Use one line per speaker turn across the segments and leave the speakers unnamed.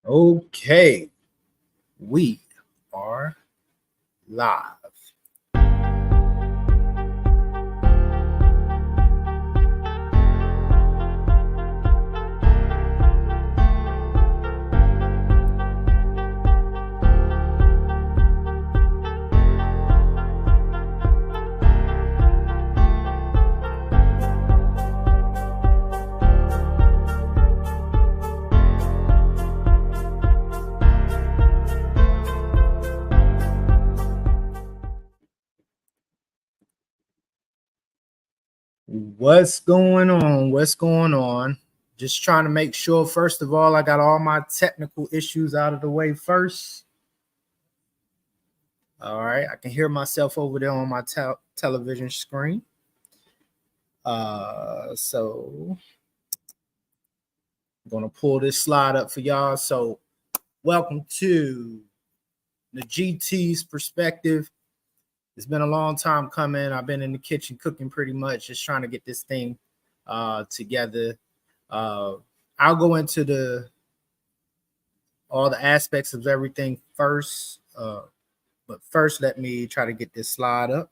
Okay, we are live. What's going on? What's going on? Just trying to make sure, first of all, I got all my technical issues out of the way first. All right, I can hear myself over there on my television screen. So I'm gonna pull this slide up for y'all. So, welcome to Negetee's perspective. It's been a long time coming. I've been in the kitchen cooking pretty much, just trying to get this thing together. I'll go into all the aspects of everything first. But first, let me try to get this slide up.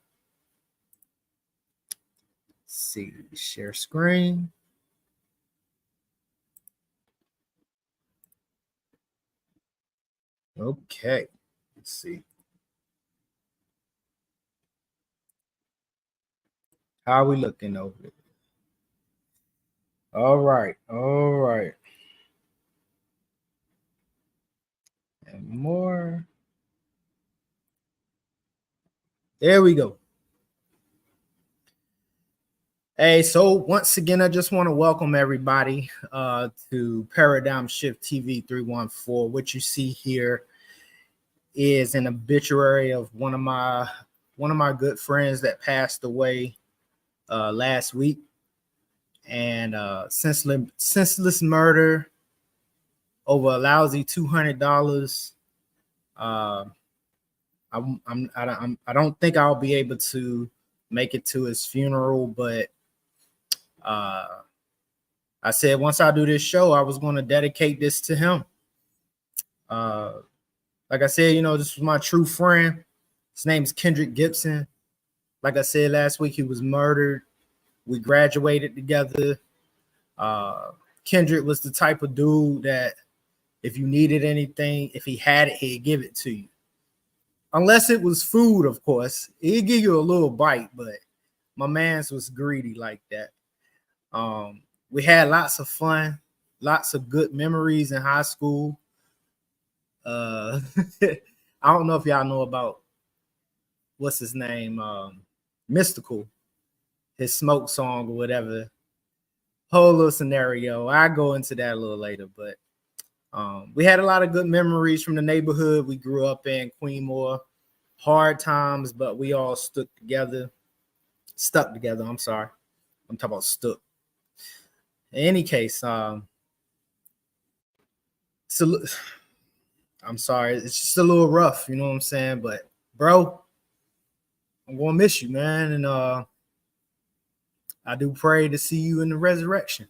Let's see, share screen. Okay, let's see. How are we looking over there? All right. And more. There we go. Hey, so once again, I just want to welcome everybody to Paradigm Shift TV 314. What you see here is an obituary of one of my good friends that passed away last week, and senseless murder over a lousy $200. I don't think I'll be able to make it to his funeral, but I said once I do this show, I was going to dedicate this to him. Like I said, this was my true friend. His name is Kendrick Gibson. Like I said last week, he was murdered. We graduated together. Kendrick was the type of dude that if you needed anything, if he had it, he'd give it to you. Unless it was food, of course. He'd give you a little bite, but my man's was greedy like that. We had lots of fun, lots of good memories in high school. I don't know if y'all know about what's his name, Mystical, his smoke song or whatever. Whole little scenario. I go into that a little later, but we had a lot of good memories from the neighborhood we grew up in, Queenmore. Hard times, but we all stuck together. I'm sorry. I'm talking about stuck. In any case, so I'm sorry. It's just a little rough, you know what I'm saying? But bro, I'm gonna miss you, man. And I do pray to see you in the resurrection.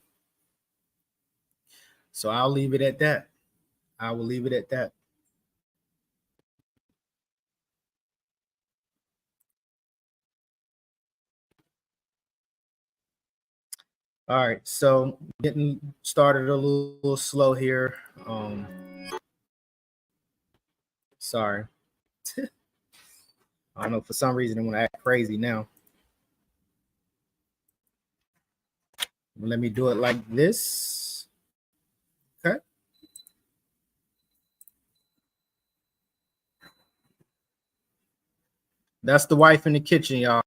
So I'll leave it at that. I will leave it at that. All right, so getting started a little slow here. Sorry. I don't know, for some reason I want to act crazy now. Let me do it like this. Okay. That's the wife in the kitchen, y'all.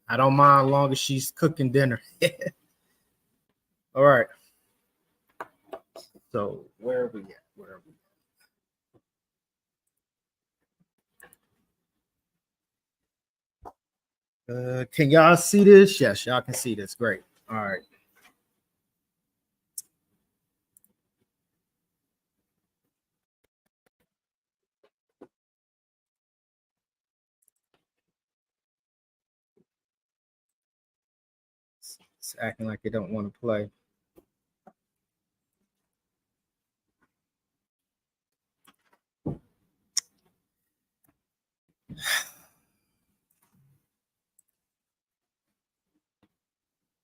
I don't mind as long as she's cooking dinner. All right. So where are we at? Can y'all see this? Yes, y'all can see this. Great. All right. It's acting like they don't want to play.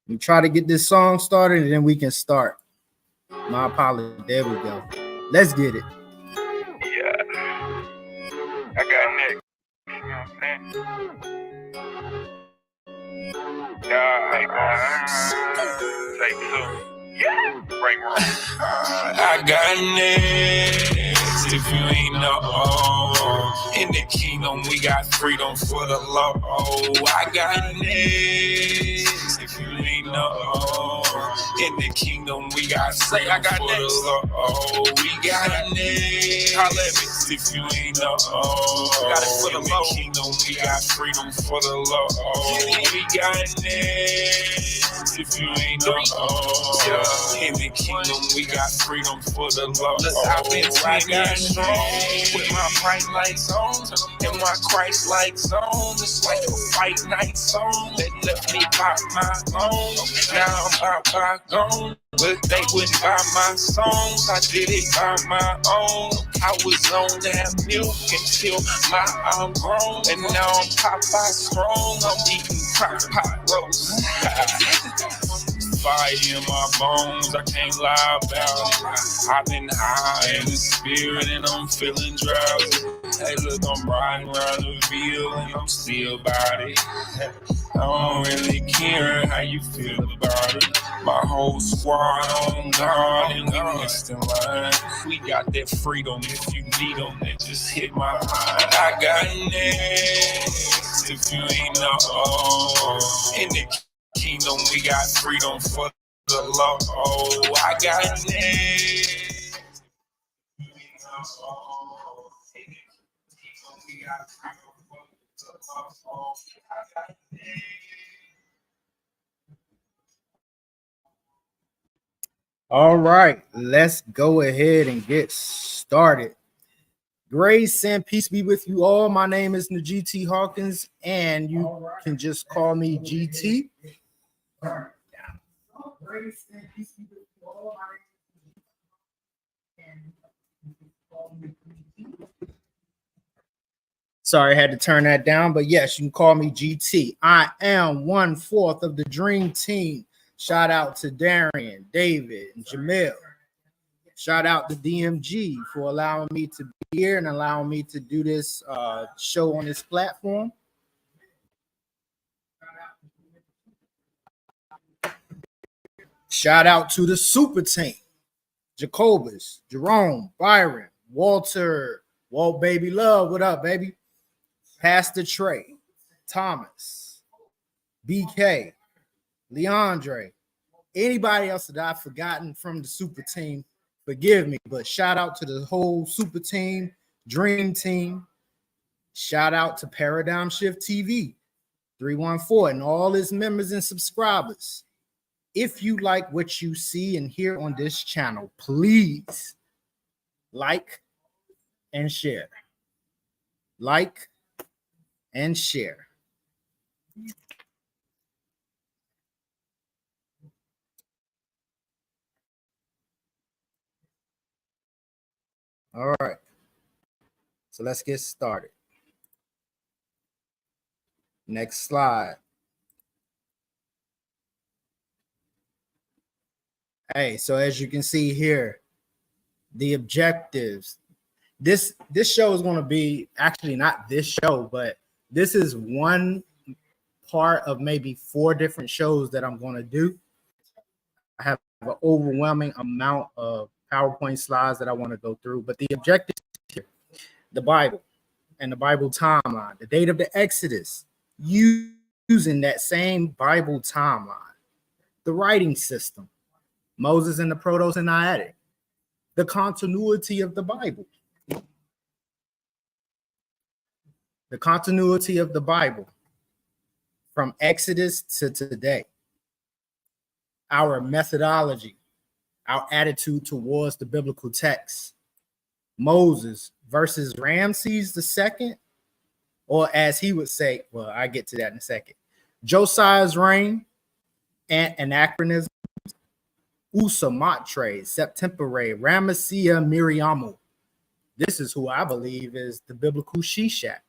We try to get this song started and then we can start. My apologies. There we go. Let's get it.
Yeah. I got next. You know what I'm saying? Take two. Yeah. Break room. I got next. If you ain't know, in the kingdom we got freedom for the law. I got next. If you ain't know, in the kingdom we got freedom for the law. We got next. Holla at me if you ain't know. Got it for the law. In the kingdom we got freedom for the law. We got next. If you ain't know, in the kingdom we got freedom for the law. Look, I've been riding strong with my bright lights on and my Christ lights on. It's like a fight night song that left me by my own. Now I'm by gone, but they wouldn't buy my songs. I did it by my own. I was on that milk until my I'm grown, and now I'm Popeye strong. I'm eating pot roast. Fire in my bones, I can't lie about it. I've been high in the spirit and I'm feeling drowsy. Hey look, I'm riding around the field and I'm still about it. I don't really care how you feel about it. My whole squad on guard and we next in line. We got that freedom, if you need them, then just hit my line. I got next, if you ain't know. In the kingdom, we got freedom for the law. I got next.
All right, let's go ahead and get started. Grace and peace be with you all. My name is Negetee Hawkins, and you can just call me GT. Grace and peace be with you all. Sorry, I had to turn that down, but yes, you can call me GT. I am 1/4 of the Dream Team. Shout out to Darian, David, and Jamil. Shout out to DMG for allowing me to be here and allowing me to do this show on this platform. Shout out to the super team. Jacobus, Jerome, Byron, Walter, Walt Baby Love, what up, baby? Pastor Trey, Thomas, BK, Leandre, anybody else that I've forgotten from the super team, forgive me, but shout out to the whole super team, Dream Team. Shout out to Paradigm Shift TV, 314, and all its members and subscribers. If you like what you see and hear on this channel, please like and share. Like and share. All right. So let's get started. Next slide. Hey, so as you can see here, the objectives. This show is going to be actually not this show, but this is one part of maybe 4 different shows that I'm going to do. I have an overwhelming amount of PowerPoint slides that I want to go through, but the objective here, the Bible and the Bible timeline, the date of the Exodus, using that same Bible timeline, the writing system, Moses and the Proto-Sinaitic, the continuity of the Bible. The continuity of the Bible from Exodus to today. Our methodology, our attitude towards the biblical text. Moses versus Ramesses II, or as he would say, well, I get to that in a second. Josiah's reign and anachronism. Usa Matre, Septempore, Ramesses Miriamu. This is who I believe is the biblical Shishak.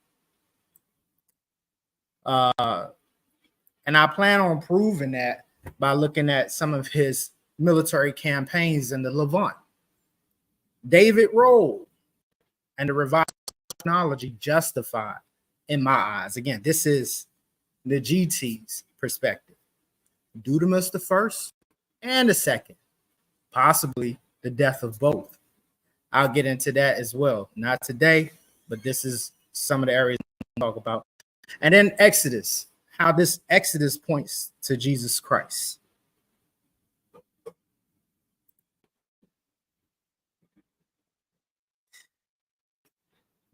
And I plan on proving that by looking at some of his military campaigns in the Levant. David rolled, and the revived technology justified in my eyes. Again, this is Negetee's perspective. Dudamus the first and the second, possibly the death of both. I'll get into that as well. Not today, but this is some of the areas we'll talk about. And then Exodus, how this Exodus points to Jesus Christ.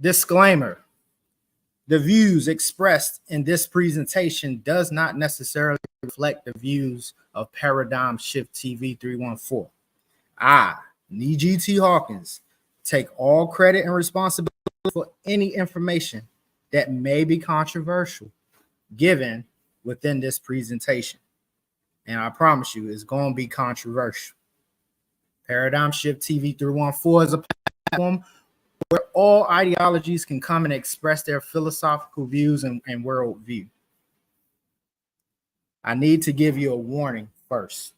Disclaimer: the views expressed in this presentation does not necessarily reflect the views of Paradigm Shift TV 314. I, Negetee Hawkins, take all credit and responsibility for any information that may be controversial given within this presentation. And I promise you, it's going to be controversial. Paradigm Shift TV 314 is a platform where all ideologies can come and express their philosophical views and worldview. I need to give you a warning first,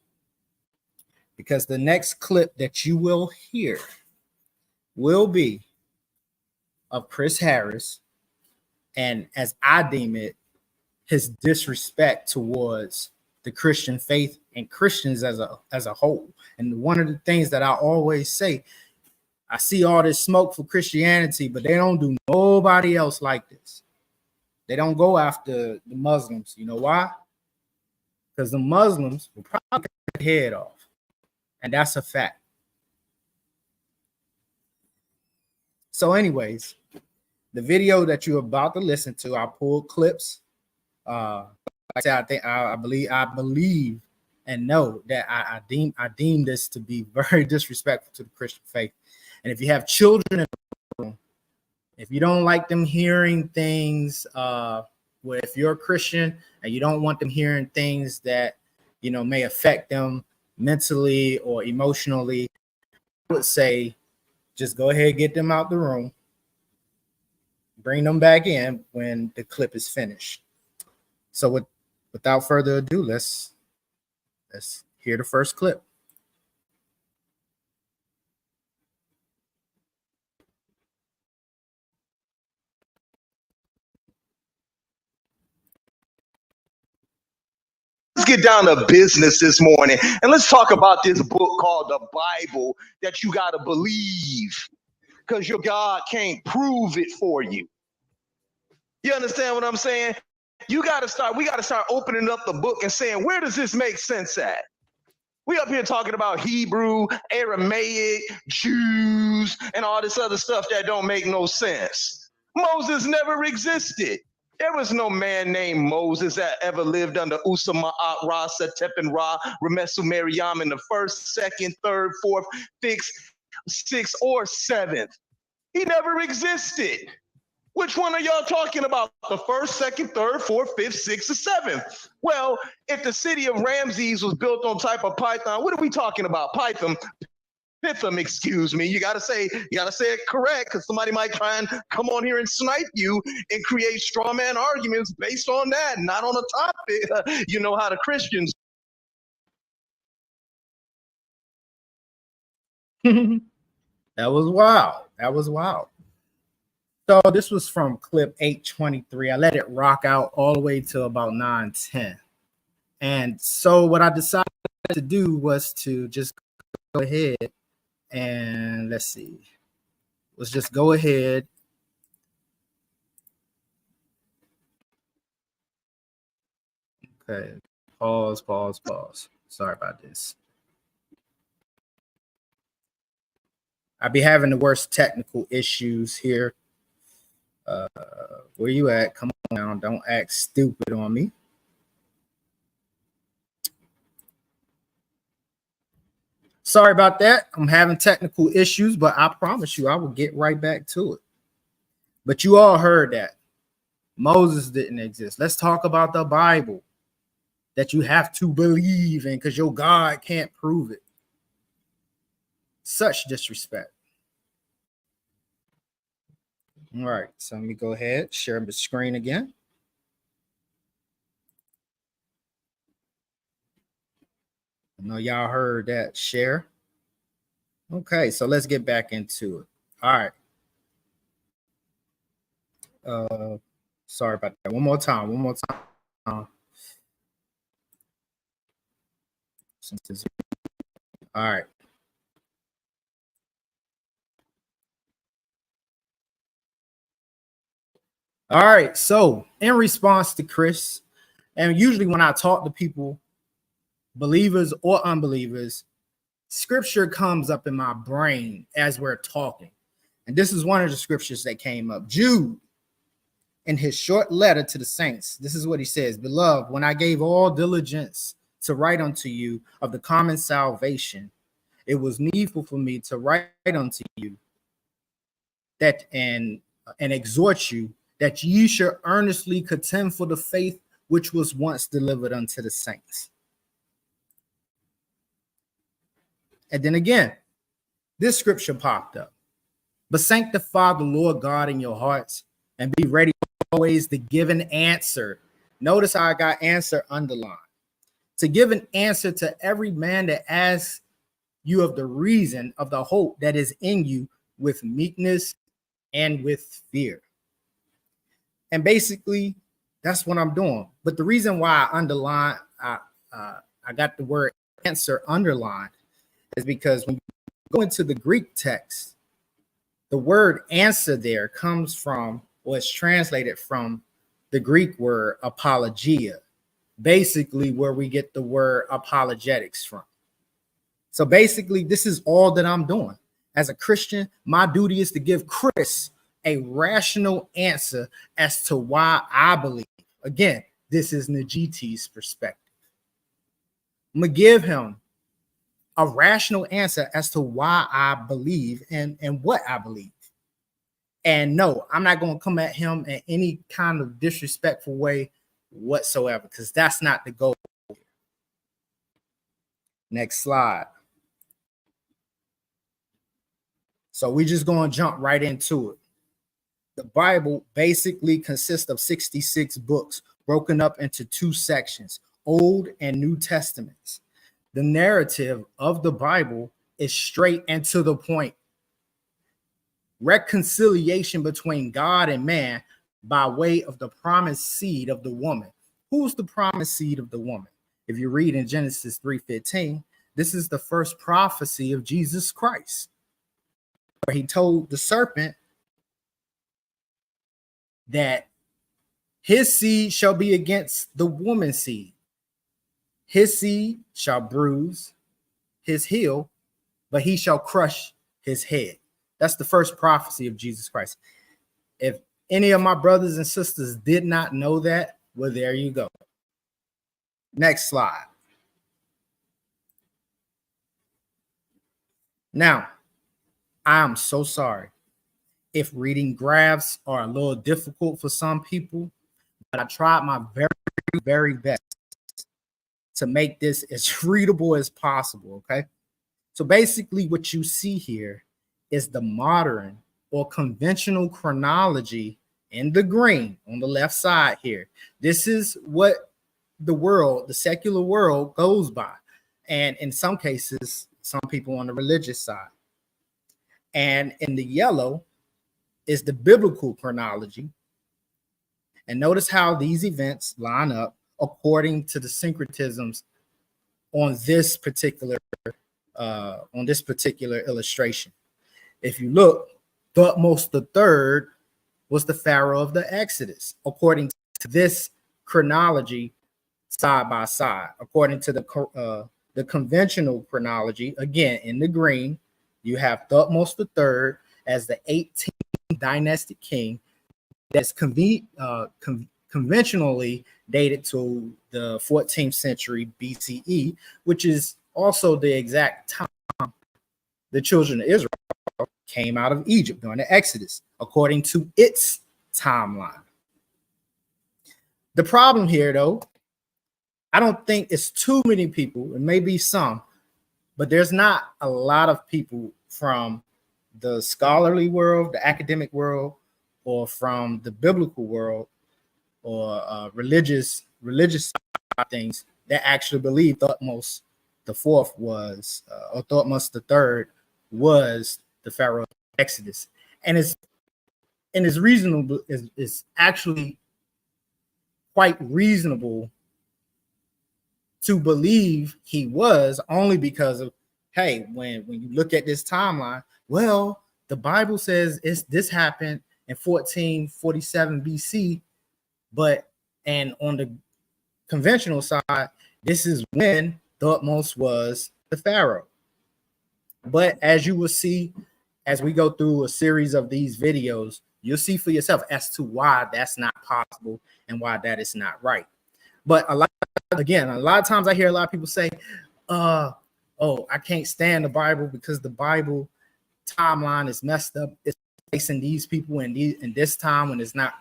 because the next clip that you will hear will be of Chris Harris, and as I deem it, his disrespect towards the Christian faith and Christians as a whole. And one of the things that I always say, I see all this smoke for Christianity, but they don't do nobody else like this. They don't go after the Muslims. You know why? Because the Muslims will probably cut their head off. And that's a fact. So anyways, the video that you're about to listen to, I pulled clips. Like I said, I believe and know that I deem this to be very disrespectful to the Christian faith. And if you have children in the room, if you don't like them hearing things, if you're a Christian and you don't want them hearing things that, you know, may affect them mentally or emotionally, I would say just go ahead, get them out the room, bring them back in when the clip is finished. So without further ado, let's hear the first clip.
Let's get down to business this morning and let's talk about this book called the Bible that you got to believe because your God can't prove it for you. You understand what I'm saying? We got to start opening up the book and saying, where does this make sense at? We up here talking about Hebrew, Aramaic, Jews, and all this other stuff that don't make no sense. Moses never existed. There was no man named Moses that ever lived under Usama'at Ra, Setep and Ra, Ramesses Meriam in the first, second, third, fourth, fifth, sixth, or seventh. He never existed. Which one are y'all talking about? The first, second, third, fourth, fifth, sixth, or seventh? Well, if the city of Ramesses was built on type of Python, what are we talking about? Python. Pitham, excuse me. You gotta say it correct, because somebody might try and come on here and snipe you and create straw man arguments based on that, not on a topic. You know how the Christians.
That was wild. That was wild. So this was from clip 823. I let it rock out all the way to about 9:10. And so what I decided to do was to just go ahead and let's just go ahead. Okay, pause. Sorry about this. I be having the worst technical issues here. Where you at? Come on now, don't act stupid on me. Sorry about that. I'm having technical issues, but I promise you I will get right back to it. But you all heard that Moses didn't exist. Let's talk about the Bible that you have to believe in because your God can't prove it. Such disrespect. All right, so let me go ahead, share the screen again. I know y'all heard that. Share. Okay, so let's get back into it. All right. Sorry about that. One more time. All right. All right. So, in response to Chris, and usually when I talk to people, believers or unbelievers, scripture comes up in my brain as we're talking. And this is one of the scriptures that came up. Jude, in his short letter to the saints, this is what he says: Beloved, when I gave all diligence to write unto you of the common salvation, it was needful for me to write unto you that and exhort you that ye should earnestly contend for the faith which was once delivered unto the saints. And then again, this scripture popped up. But sanctify the Lord God in your hearts and be ready always to give an answer. Notice how I got answer underlined. To give an answer to every man that asks you of the reason of the hope that is in you with meekness and with fear. And basically, that's what I'm doing. But the reason why I got the word answer underlined is because when you go into the Greek text, the word answer there comes from, or it's translated from, the Greek word apologia, basically where we get the word apologetics from. So basically, this is all that I'm doing. As a Christian, my duty is to give Chris a rational answer as to why I believe. Again, this is Negetee's perspective. I'm going to give him a rational answer as to why I believe and what I believe. And no, I'm not going to come at him in any kind of disrespectful way whatsoever, because that's not the goal. Next slide. So we're just going to jump right into it. The Bible basically consists of 66 books broken up into two sections, Old and New Testaments. The narrative of the Bible is straight and to the point. Reconciliation between God and man by way of the promised seed of the woman. Who's the promised seed of the woman? If you read in Genesis 3:15, this is the first prophecy of Jesus Christ, where he told the serpent that his seed shall be against the woman's seed. His seed shall bruise his heel, but he shall crush his head. That's the first prophecy of Jesus Christ. If any of my brothers and sisters did not know that, well, there you go. Next slide. Now, I'm so sorry if reading graphs are a little difficult for some people, but I tried my very, very best to make this as readable as possible, okay? So basically what you see here is the modern or conventional chronology in the green on the left side here. This is what the world, the secular world, goes by. And in some cases, some people on the religious side. And in the yellow is the biblical chronology. And notice how these events line up according to the syncretisms on this particular illustration. If you look, Thutmose III was the pharaoh of the Exodus, according to this chronology, side by side. According to the conventional chronology, again in the green, you have Thutmose III as the 18th dynastic king that's conventionally dated to the 14th century BCE, which is also the exact time the children of Israel came out of Egypt during the Exodus, according to its timeline. The problem here, though, I don't think it's too many people, it may be some, but there's not a lot of people from the scholarly world, the academic world, or from the biblical world, or religious things that actually believe Thutmose the fourth was, or Thutmose the third was the Pharaoh of Exodus, and it's reasonable. It's actually quite reasonable to believe he was, only because of, hey, when you look at this timeline, well, the Bible says this happened in 1447 BC, and on the conventional side, this is when Thutmose was the pharaoh. But as you will see, as we go through a series of these videos, you'll see for yourself as to why that's not possible and why that is not right. But a lot of times I hear a lot of people say, oh, I can't stand the Bible because the Bible timeline is messed up. It's placing these people in this time when it's not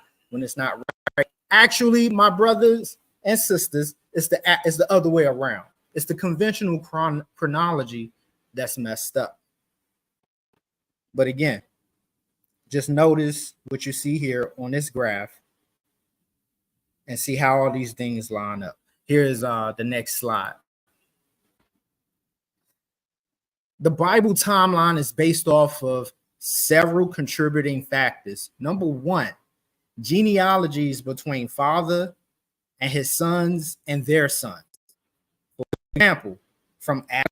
right. Actually, my brothers and sisters, it's the other way around. It's the conventional chronology that's messed up. But again, just notice what you see here on this graph and see how all these things line up. Here's the next slide. The Bible timeline is based off of several contributing factors. Number one, genealogies between father and his sons and their sons. For example, from Adam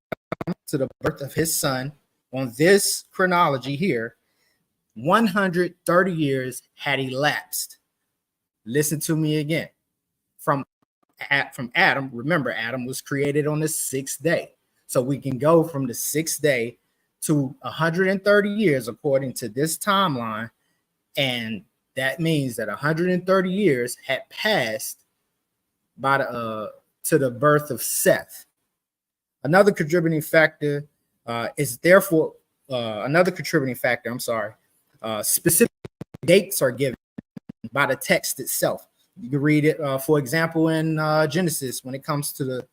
to the birth of his son, on this chronology here, 130 years had elapsed. Listen to me again. From Adam, remember, Adam was created on the 6th day. So we can go from the 6th day to 130 years according to this timeline. And that means that 130 years had passed to the birth of Seth. Another contributing factor specific dates are given by the text itself. You can read it, for example, in Genesis when it comes to the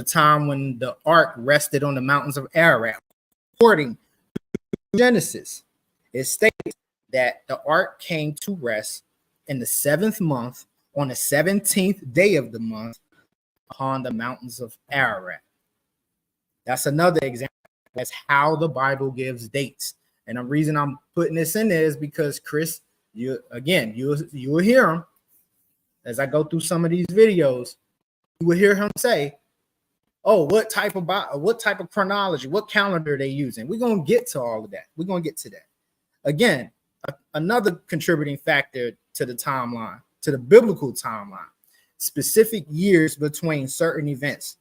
time when the ark rested on the mountains of Ararat. According to Genesis, it states that the ark came to rest in the 7th month on the 17th day of the month upon the mountains of Ararat. That's another example. That's how the Bible gives dates. And the reason I'm putting this in there is because Chris, you will hear him as I go through some of these videos. You will hear him say, "Oh, what type of chronology, what calendar are they using?" We're gonna get to all of that. We're gonna get to that. Again, another contributing factor to the timeline, to the biblical timeline, specific years between certain events.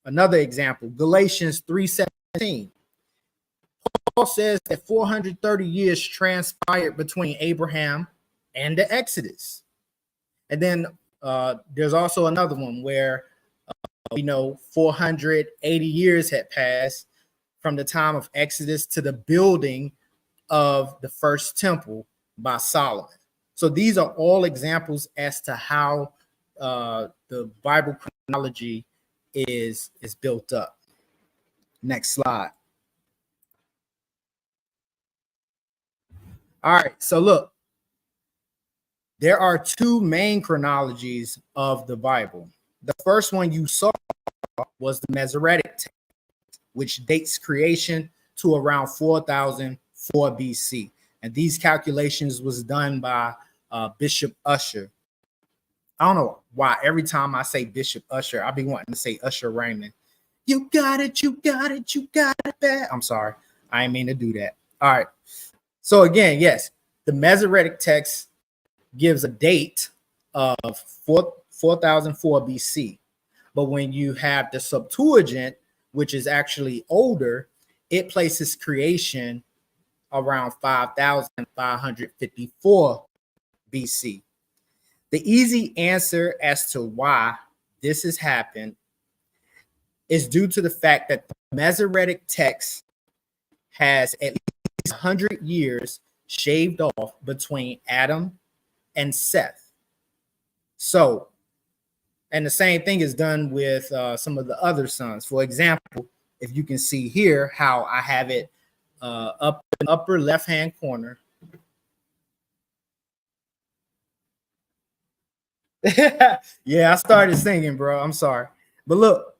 Another example, Galatians 3:17. Paul says that 430 years transpired between Abraham and the Exodus. And then there's also another one where 480 years had passed from the time of Exodus to the building of the first temple by Solomon. So these are all examples as to how the Bible chronology is built up. Next slide. All right, so look, there are two main chronologies of the Bible. The first one you saw was the Masoretic text, which dates creation to around 4004 BC. And these calculations was done by Bishop Ussher. I don't know why every time I say Bishop Ussher, I'll be wanting to say Usher Raymond. You got it, you got it, you got it bad. I'm sorry, I didn't mean to do that. All right. So again, yes, the Masoretic text gives a date of 4004 BC. But when you have the Septuagint, which is actually older, it places creation around 5554 BC. The easy answer as to why this has happened is due to the fact that the Masoretic text has at least 100 years shaved off between Adam and Seth. So, and the same thing is done with some of the other sons. For example, if you can see here how I have it up in the upper left-hand corner. Yeah, I started singing, bro. I'm sorry. But look,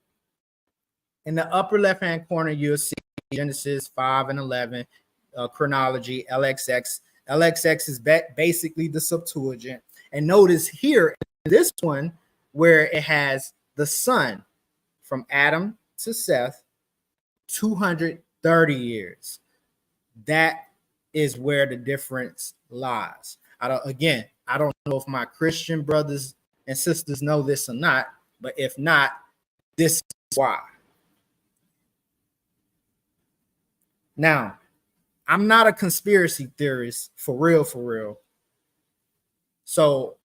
in the upper left-hand corner, you'll see Genesis 5 and 11, chronology, LXX. LXX is basically the Septuagint. And notice here, in this one, where it has the sun from Adam to Seth, 230 years. That is where the difference lies. I don't know if my Christian brothers and sisters know this or not, but if not, this is why. Now, I'm not a conspiracy theorist for real, for real. So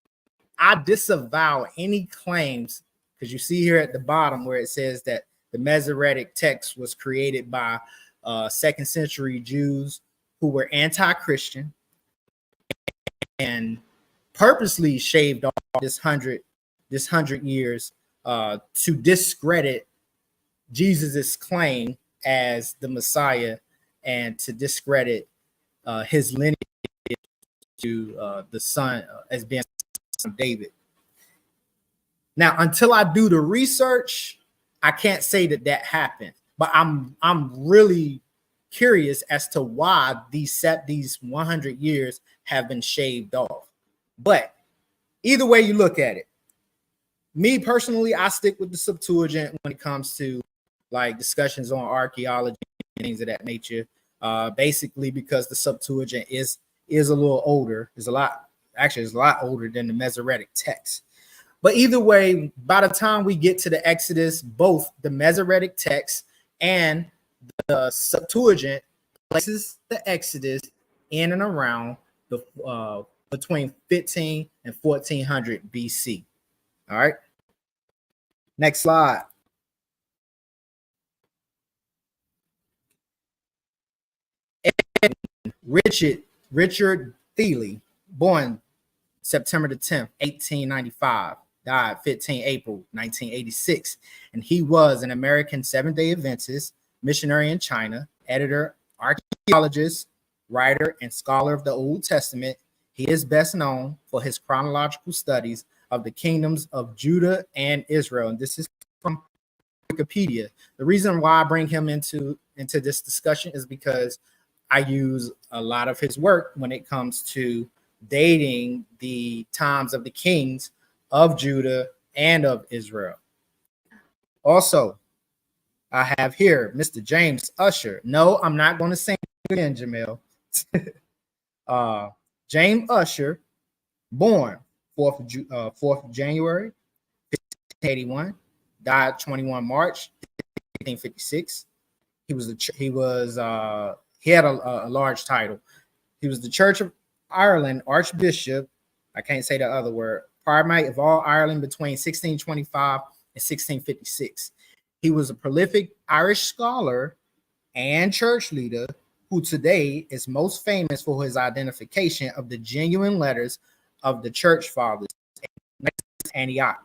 I disavow any claims, because you see here at the bottom where it says that the Masoretic text was created by second century Jews who were anti-Christian and purposely shaved off this hundred years to discredit Jesus's claim as the Messiah and to discredit his lineage to the son as being son of David. Now, until I do the research, I can't say that happened. But I'm really curious as to why these 100 years have been shaved off. But either way you look at it, me personally, I stick with the Septuagint when it comes to like discussions on archaeology and things of that nature. Basically, because the Septuagint is a little older. It's a lot older than the Masoretic text. But either way, by the time we get to the Exodus, both the Masoretic text and the Septuagint places the Exodus in and around the between 15 and 1400 BC. All right. Next slide. Richard Thiele, born September the 10th, 1895, died 15 April 1986, and he was an American Seventh-day Adventist, missionary in China, editor, archaeologist, writer, and scholar of the Old Testament. He is best known for his chronological studies of the kingdoms of Judah and Israel, and this is from Wikipedia. The reason why I bring him into this discussion is because I use a lot of his work when it comes to dating the times of the kings of Judah and of Israel. Also, I have here Mr. James Usher. No, I'm not going to sing again, Jamil. James Usher, born 4th January 1581, died 21 March 1856. He had a large title. He was the Church of Ireland Archbishop. I can't say the other word. Primate of all Ireland between 1625 and 1656. He was a prolific Irish scholar and church leader who today is most famous for his identification of the genuine letters of the church fathers in Antioch,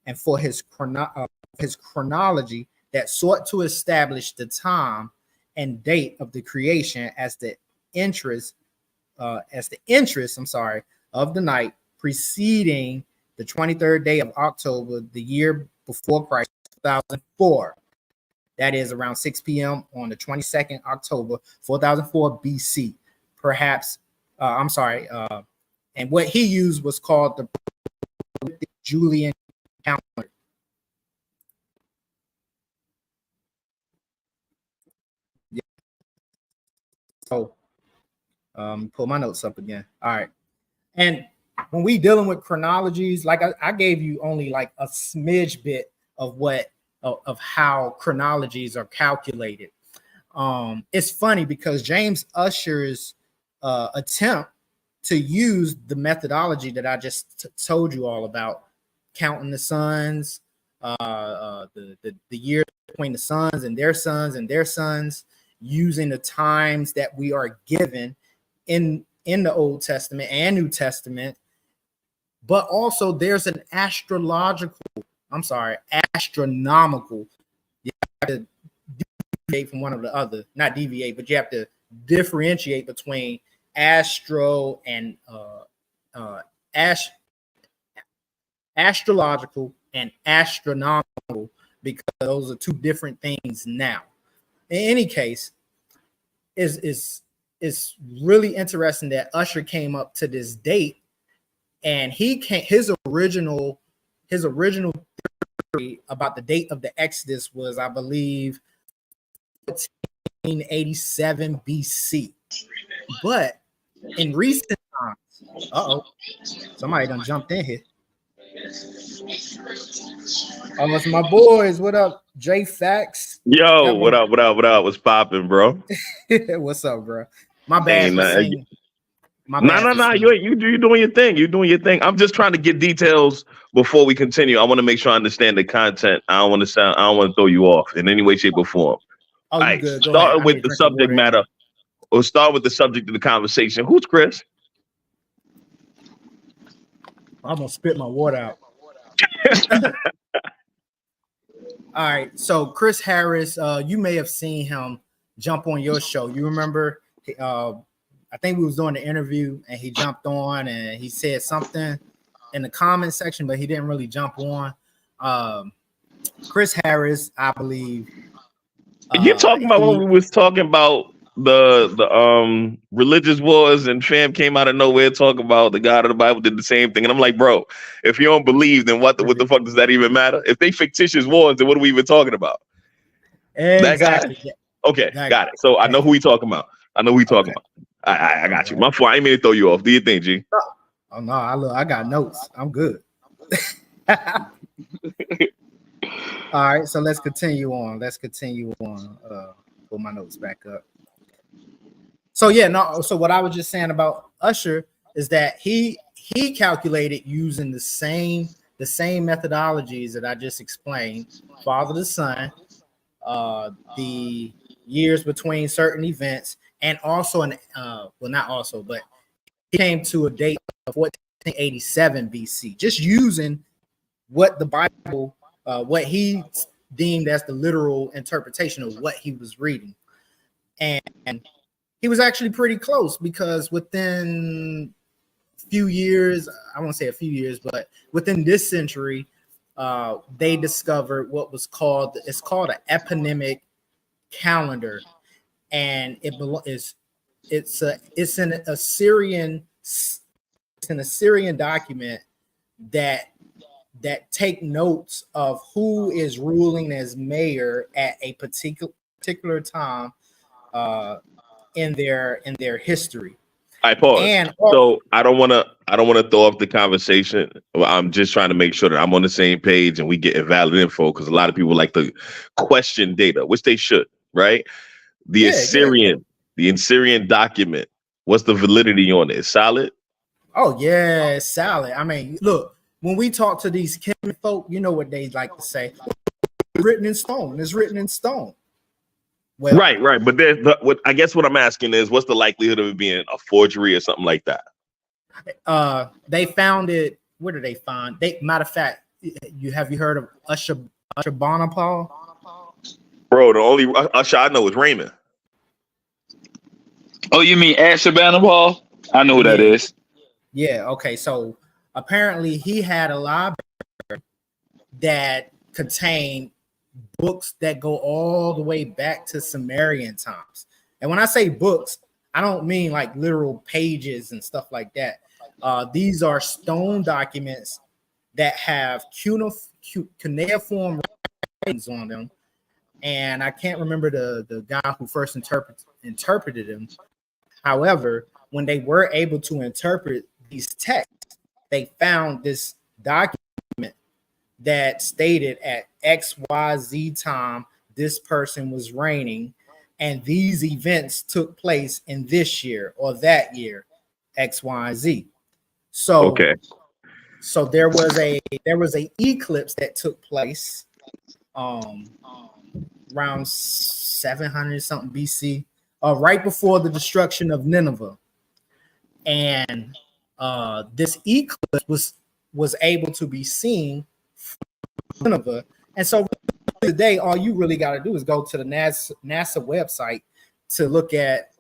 and for his chronology that sought to establish the time and date of the creation as the interest of the night preceding the 23rd day of October, the year before Christ, 2004. That is around 6 p.m. on the 22nd October, 4004 BC. Perhaps, and what he used was called the Julian calendar. Yeah. So, pull my notes up again. All right. And when we dealing with chronologies, like I gave you only like a smidge bit of how chronologies are calculated. It's funny because James Usher's attempt to use the methodology that I just told you all about, counting the sons, the years between the sons and their sons, using the times that we are given in the Old Testament and New Testament, but also there's an astronomical. You have to deviate from one or the other, not deviate, but you have to differentiate between astro and astrological and astronomical, because those are two different things now. In any case, is really interesting that Usher came up to this date, and his original theory about the date of the Exodus was, I believe, 1487 BC. But in recent times, somebody done jumped in here. Oh, it's my boys. What up, J Fax?
Yo, what up? What's popping, bro?
What's up, bro? My bad for saying.
No. You doing your thing. You doing your thing. I'm just trying to get details before we continue. I want to make sure I understand the content. I don't want to throw you off in any way, shape, or form.
Oh,
all right,
good.
Start with the subject matter. Or start with the subject of the conversation. Who's Chris?
I'm gonna spit my water out. All right, so Chris Harris, you may have seen him jump on your show. You remember? I think we was doing the interview, and he jumped on and he said something in the comment section, but he didn't really jump on. Chris Harris, I believe.
You're talking about when we was talking about the religious wars, and fam came out of nowhere talking about the God of the Bible did the same thing, and I'm like, bro, if you don't believe, then what the fuck does that even matter? If they fictitious wars, then what are we even talking about?
Exactly.
Okay, got it. So I know who we talking about. I got you. My fault. I ain't mean to throw you off. Do you think, G?
Oh no, I got notes. I'm good. All right, so let's continue on. Pull my notes back up. So so what I was just saying about Usher is that he calculated using the same methodologies that I just explained, Father to Son, the years between certain events, and also but he came to a date of 1487 BC, just using what the Bible, what he deemed as the literal interpretation of what he was reading. And he was actually pretty close, because within a few years, I won't say a few years, but within this century, they discovered what was called an eponymic calendar, and it's an Assyrian document that take notes of who is ruling as mayor at a particular time in their history.
I pause. So I don't want to throw off the conversation. I'm just trying to make sure that I'm on the same page and we get valid info, because a lot of people like to question data, which they should, right? The Assyrian document. What's the validity on it? Solid?
Oh yeah, it's solid. I mean, look, when we talk to these Kim folk, you know what they like to say: "It's written in stone. It's written in stone." Well,
right. But I guess what I'm asking is, what's the likelihood of it being a forgery or something like that?
They found it. Where did they find? Matter of fact, you heard of Usher Bonaparte?
Bro, the only Usher I know is Raymond.
Oh, you mean Ashurbanipal? I know who that is.
Yeah. Okay. So apparently, he had a library that contained books that go all the way back to Sumerian times. And when I say books, I don't mean like literal pages and stuff like that. These are stone documents that have cuneiform writings on them. And I can't remember the guy who first interpreted them. However, when they were able to interpret these texts, they found this document that stated at XYZ time this person was reigning, and these events took place in this year or that year, XYZ. So
okay.
So there was a eclipse that took place around 700 something BC, right before the destruction of Nineveh, and this eclipse was able to be seen from Nineveh. And so today, all you really got to do is go to the NASA website to look at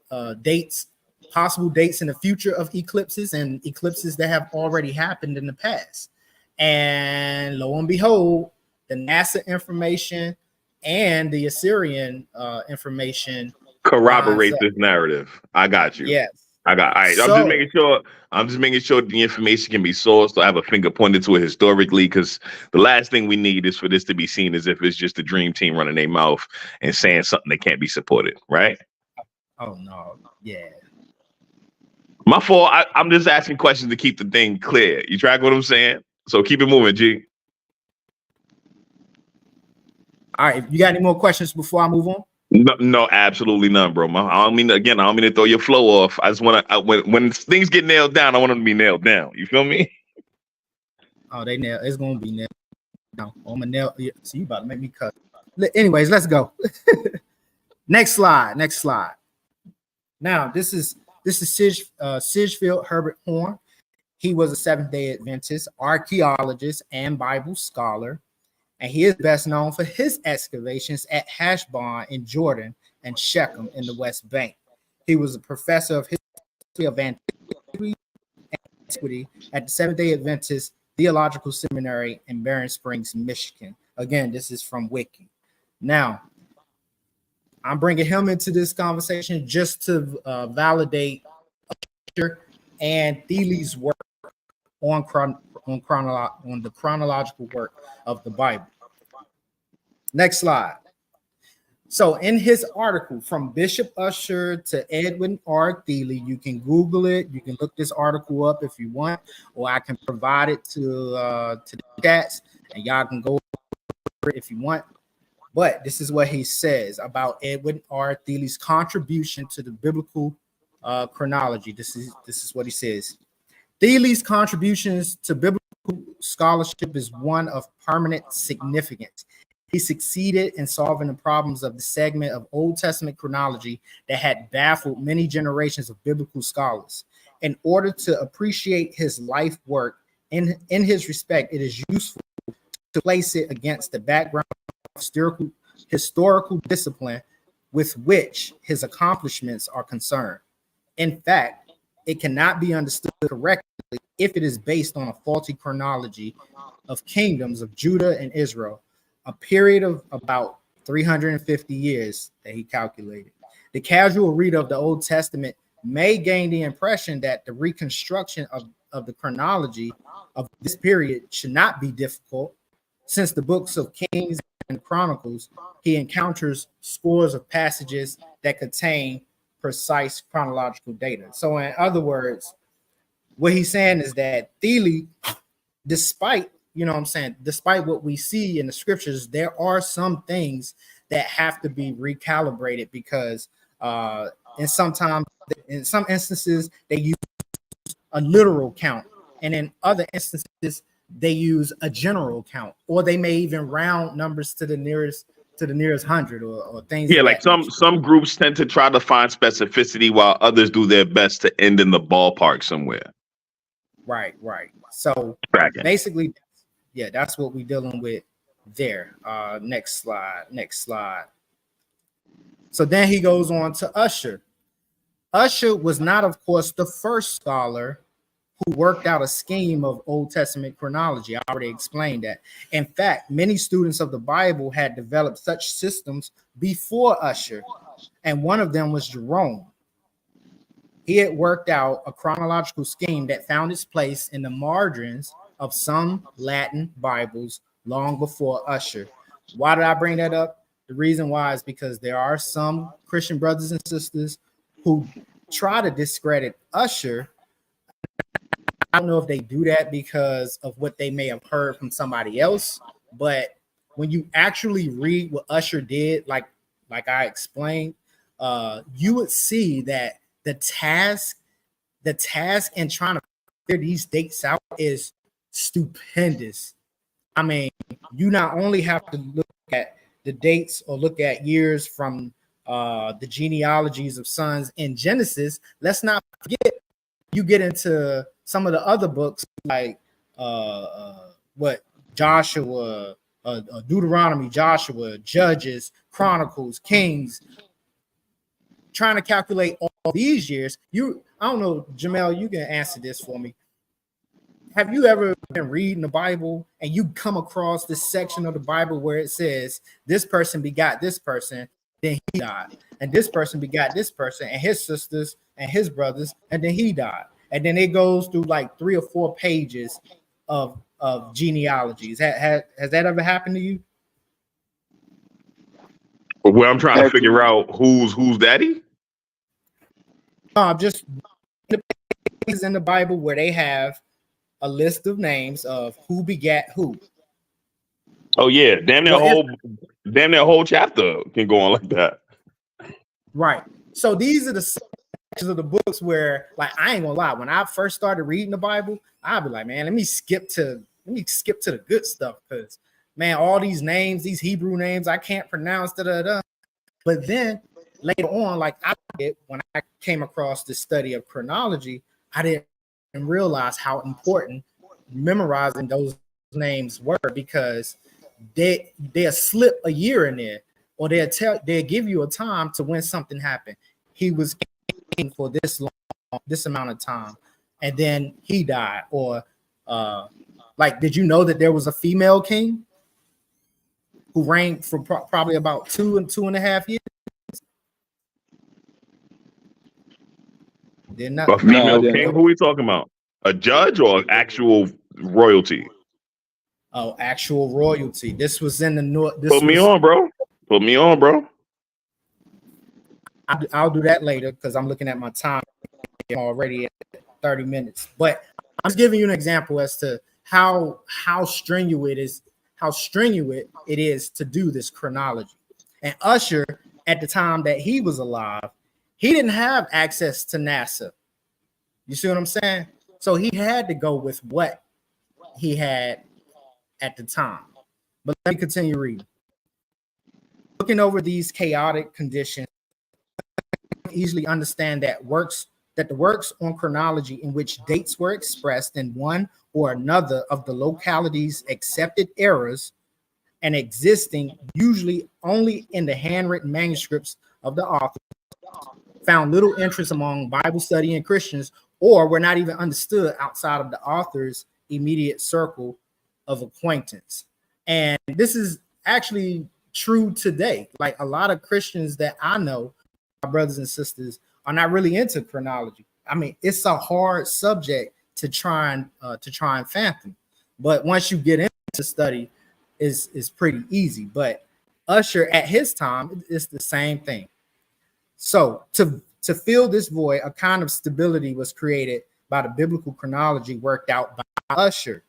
possible dates in the future of eclipses and eclipses that have already happened in the past. And lo and behold, the NASA information and the Assyrian information lines
Corroborate
up.
this narrative. I got you.
Yes.
I got. All right. I'm just
So,
making sure. I'm just making sure the information can be sourced. So I have a finger pointed to it historically, because the last thing we need is for this to be seen as if it's just the dream team running their mouth and saying something that can't be supported. Right.
oh no, yeah.
My fault. I'm just asking questions to keep the thing clear. You track what I'm saying? So keep it moving, G.
All right. You got any more questions before I move on?
No, absolutely none, bro. I don't mean to throw your flow off. I just want to when things get nailed down, I want them to be nailed down. You feel me?
Oh, they nail. It's gonna be nailed down. I'm a nail. Yeah, so you about to make me cut. Anyways, let's go. Next slide. Next slide. Now, this is Sidgefield Herbert Horn. He was a Seventh-day Adventist, archaeologist, and Bible scholar, and he is best known for his excavations at Heshbon in Jordan and Shechem in the West Bank. He was a professor of history of antiquity at the Seventh-day Adventist Theological Seminary in Barron Springs, Michigan. Again, this is from Wiki. Now, I'm bringing him into this conversation just to validate Usher and Thiele's work on the chronological work of the Bible. Next slide. So in his article, From Bishop Usher to Edwin R. Thiele, you can Google it. You can look this article up if you want, or I can provide it to the chats, and y'all can go over it if you want. But this is what he says about Edwin R. Thiele's contribution to the biblical chronology. This is what he says. Thiele's contributions to biblical scholarship is one of permanent significance. He succeeded in solving the problems of the segment of Old Testament chronology that had baffled many generations of biblical scholars. In order to appreciate his life work, in his respect, it is useful to place it against the background historical discipline with which his accomplishments are concerned. In fact, it cannot be understood correctly if it is based on a faulty chronology of kingdoms of Judah and Israel, a period of about 350 years that he calculated. The casual reader of the Old Testament may gain the impression that the reconstruction of the chronology of this period should not be difficult, since the books of Kings and Chronicles, he encounters scores of passages that contain precise chronological data. So in other words, what he's saying is that Thiele, despite despite what we see in the scriptures, there are some things that have to be recalibrated because in some instances they use a literal count, and in other instances they use a general count, or they may even round numbers to the nearest hundred or things.
Yeah,
of
like
that nature.
some groups tend to try to find specificity while others do their best to end in the ballpark somewhere.
Right. So
Tracking.
basically, yeah, that's what we're dealing with there. Next slide. So then he goes on to Usher. Usher was not, of course, the first scholar who worked out a scheme of Old Testament chronology. I already explained that. In fact, many students of the Bible had developed such systems before Usher, and one of them was Jerome. He had worked out a chronological scheme that found its place in the margins of some Latin Bibles long before Usher. Why did I bring that up? The reason why is because there are some Christian brothers and sisters who try to discredit Usher. I don't know if they do that because of what they may have heard from somebody else, but when you actually read what Usher did, like I explained, you would see that the task in trying to figure these dates out is stupendous. I mean, you not only have to look at the dates or look at years from the genealogies of sons in Genesis. Let's not forget, you get into some of the other books like what Joshua, Deuteronomy, Joshua, Judges, Chronicles, Kings. Trying to calculate all these years, I don't know, Jamel, you can answer this for me. have you ever been reading the Bible and you come across this section of the Bible where it says this person begot this person, then he died, and this person begot this person and his sisters and his brothers, and then he died, and then it goes through like 3 or 4 pages of genealogies. Has that ever happened to you?
Where I'm trying to figure out who's daddy.
Just the pages in the Bible where they have a list of names of who begat who.
Oh yeah, damn that whole chapter can go on like that.
Right. So these are the sections of the books where, like, I ain't gonna lie, when I first started reading the Bible, I'd be like, man, let me skip to the good stuff, because man, all these names, these Hebrew names, I can't pronounce. But then later on, like I did when I came across the study of chronology, I didn't realize how important memorizing those names were, because they'll slip a year in there, or they'll give you a time to when something happened. He was king for this amount of time, and then he died. Or like, did you know that there was a female king who reigned for probably about 2.5 years? They're not
A female king? Who are we talking about? A judge or actual royalty?
Oh, actual royalty. This was in the north.
Put me on, bro. Put me on, bro.
I'll do that later because I'm looking at my time already at 30 minutes. But I'm just giving you an example as to how strenuous it is to do this chronology. And Usher, at the time that he was alive, he didn't have access to NASA. You see what I'm saying? So he had to go with what he had at the time. But let me continue reading. Looking over these chaotic conditions, easily understand that the works on chronology in which dates were expressed in one or another of the locality's accepted eras and existing usually only in the handwritten manuscripts of the author, found little interest among Bible studying Christians, or were not even understood outside of the author's immediate circle of acquaintance. And this is actually true today. Like, a lot of Christians that I know, my brothers and sisters, are not really into chronology. I mean, it's a hard subject to try and fathom. But once you get into study, is pretty easy. But Usher at his time, it's the same thing. So to fill this void, a kind of stability was created by the biblical chronology worked out by Usher.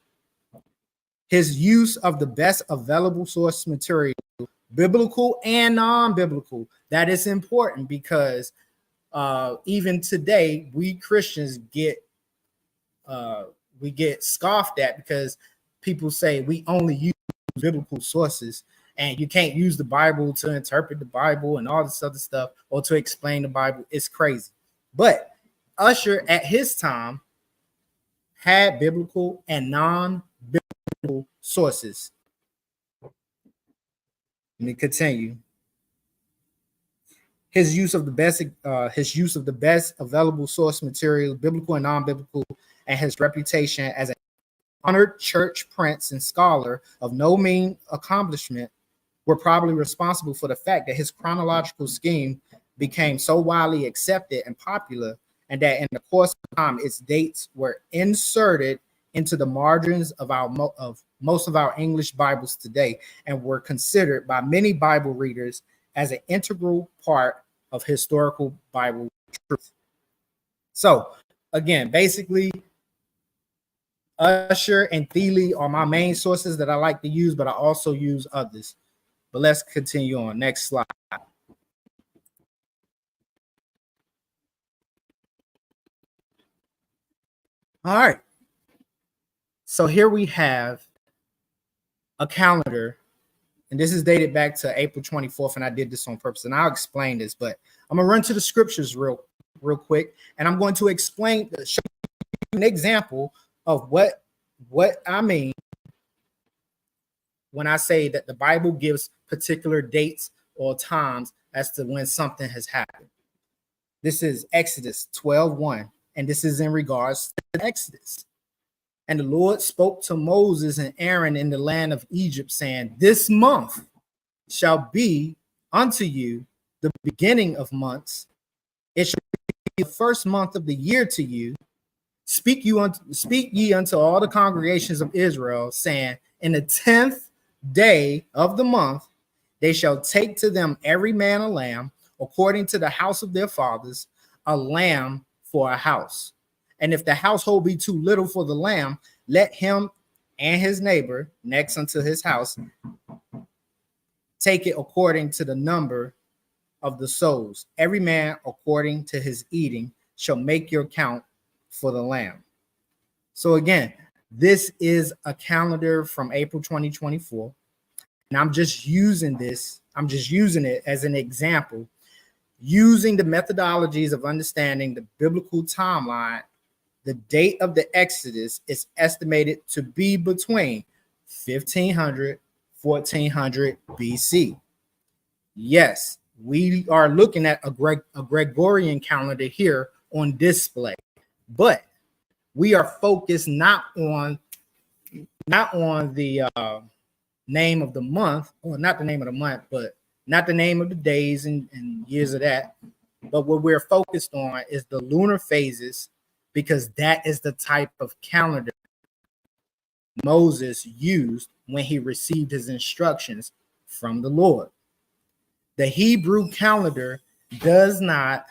His use of the best available source material, biblical and non-biblical, that is important, because even today we Christians get scoffed at because people say we only use biblical sources, and you can't use the Bible to interpret the Bible and all this other stuff, or to explain the Bible. It's crazy. But Usher at his time had biblical and non-biblical sources. Let me continue. His use of the best available source material, biblical and non-biblical, and his reputation as an honored church prince and scholar of no mean accomplishment were probably responsible for the fact that his chronological scheme became so widely accepted and popular, and that in the course of time, its dates were inserted into the margins of most of our English Bibles today, and were considered by many Bible readers as an integral part of historical Bible truth. So, again, basically, Usher and Thiele are my main sources that I like to use, but I also use others. But let's continue on. Next slide. All right. So here we have a calendar, and this is dated back to April 24th, and I did this on purpose, and I'll explain this, but I'm gonna run to the scriptures real quick, and I'm going to show you an example of what I mean when I say that the Bible gives particular dates or times as to when something has happened. This is Exodus 12:1, and this is in regards to Exodus. And the Lord spoke to Moses and Aaron in the land of Egypt, saying, this month shall be unto you the beginning of months. It shall be the first month of the year to you. Speak ye unto all the congregations of Israel, saying, in the 10th day of the month, they shall take to them every man a lamb, according to the house of their fathers, a lamb for a house. And if the household be too little for the lamb, let him and his neighbor next unto his house take it according to the number of the souls. Every man according to his eating shall make your count for the lamb. So again, this is a calendar from April 2024. And I'm just using it as an example, using the methodologies of understanding the biblical timeline. The date of the Exodus is estimated to be between 1500, 1400 BC. Yes, we are looking at a Gregorian calendar here on display, but we are focused not on the name of the month, or not the name of the month, but not the name of the days and years of that. But what we're focused on is the lunar phases, because that is the type of calendar Moses used when he received his instructions from the Lord. The Hebrew calendar does not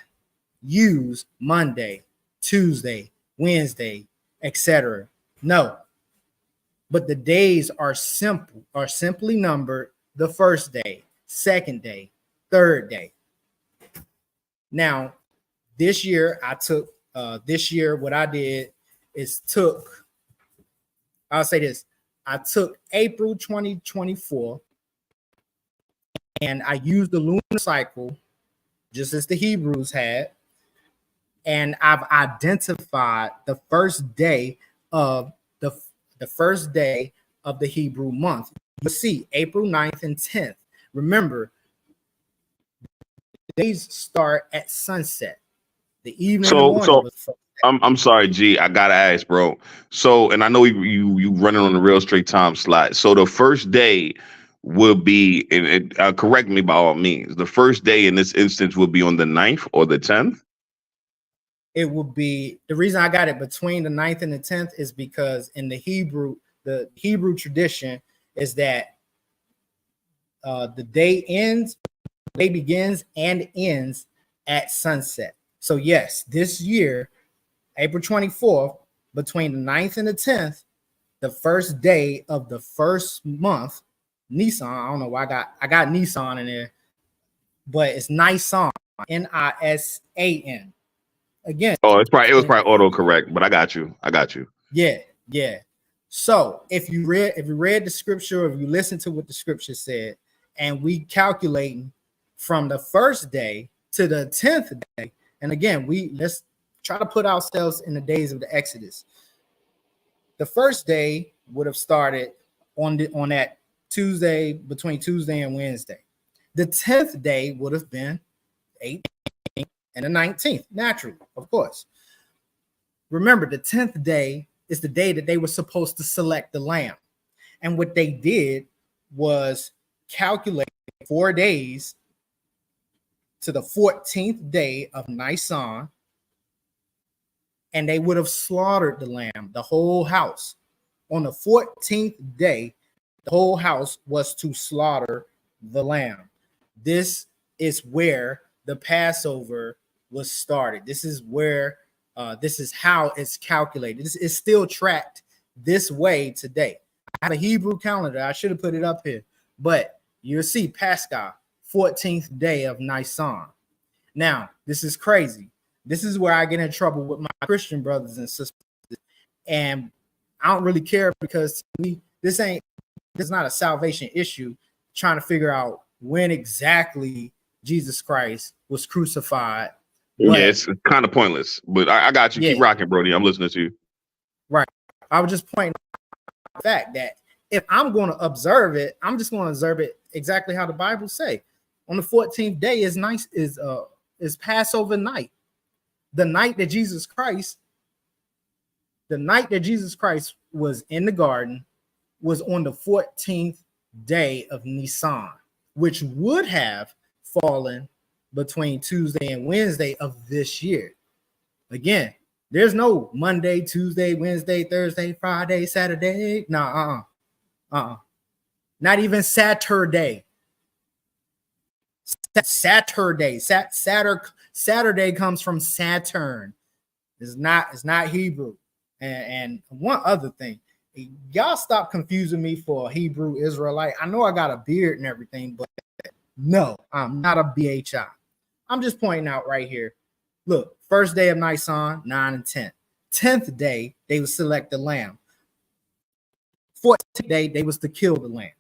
use Monday, Tuesday, Wednesday, etc. No. But the days are simply numbered the first day, second day, third day. Now, this year what I did is I took April 2024 and I used the lunar cycle just as the Hebrews had, and I've identified the first day of the Hebrew month. You'll see April 9th and 10th. Remember, days start at sunset. The evening and the morning was first.
I'm sorry, G. I gotta ask, bro. So, and I know you running on the real straight time slide. So the first day will be, and correct me by all means, the first day in this instance will be on the 9th or the 10th?
It will be, the reason I got it between the 9th and the 10th is because in the Hebrew tradition is that the day begins and ends at sunset. So yes, this year, April 24th, between the 9th and the 10th, the first day of the first month, Nisan, I don't know why I got Nisan in there, but it's Nisan, Nisan. Again.
Oh, it was probably autocorrect, but I got you.
Yeah. So if you read the scripture, if you listen to what the scripture said, and we calculating from the first day to the 10th day, and again, let's try to put ourselves in the days of the Exodus. The first day would have started on that Tuesday, between Tuesday and Wednesday. The 10th day would have been 18th and the 19th, naturally, of course. Remember, the 10th day is the day that they were supposed to select the lamb. And what they did was calculate 4 days to the 14th day of Nisan, and they would have slaughtered the lamb, the whole house. On the 14th day, the whole house was to slaughter the lamb. This is where the Passover was started. This is where, this is how it's calculated. This is still tracked this way today. I have a Hebrew calendar. I should have put it up here, but you'll see Pascha, 14th day of Nisan. Now, this is crazy. This is where I get in trouble with my Christian brothers and sisters. And I don't really care, because to me, this is not a salvation issue, trying to figure out when exactly Jesus Christ was crucified.
But, yeah, it's kind of pointless, but I got you. Yeah. Keep rocking, Brody. I'm listening to you.
Right. I was just pointing out the fact that if I'm going to observe it, I'm just going to observe it exactly how the Bible say. On the 14th day is Passover night. The night that Jesus Christ the night that Jesus Christ was in the garden was on the 14th day of Nisan, which would have fallen between Tuesday and Wednesday of this year. Again, there's no Monday, Tuesday, Wednesday, Thursday, Friday, Saturday. Nah, not even Saturday. Saturday. Saturday comes from Saturn. It's not Hebrew. And one other thing, y'all stop confusing me for a Hebrew Israelite. I know I got a beard and everything, but no, I'm not a BHI. I'm just pointing out right here. Look, first day of Nisan, 9 and 10. 10th day, they would select the lamb. 14th day, they was to kill the lamb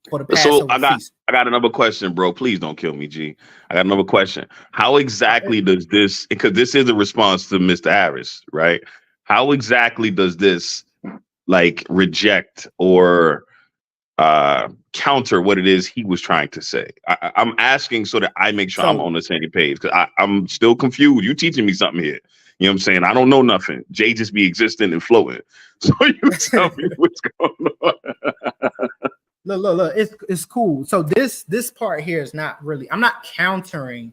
for the Passover feast.
I got another question, bro. Please don't kill me, G. I got another question. How exactly does this, because this is a response to Mr. Harris, right? How exactly does this like reject or counter what it is he was trying to say? I'm asking so that I make sure I'm on the same page, because I'm still confused. You teaching me something here. You know what I'm saying? I don't know nothing. Jay just be existing and floating. So you tell me what's going on.
Look, it's cool. So this part here is not really, I'm not countering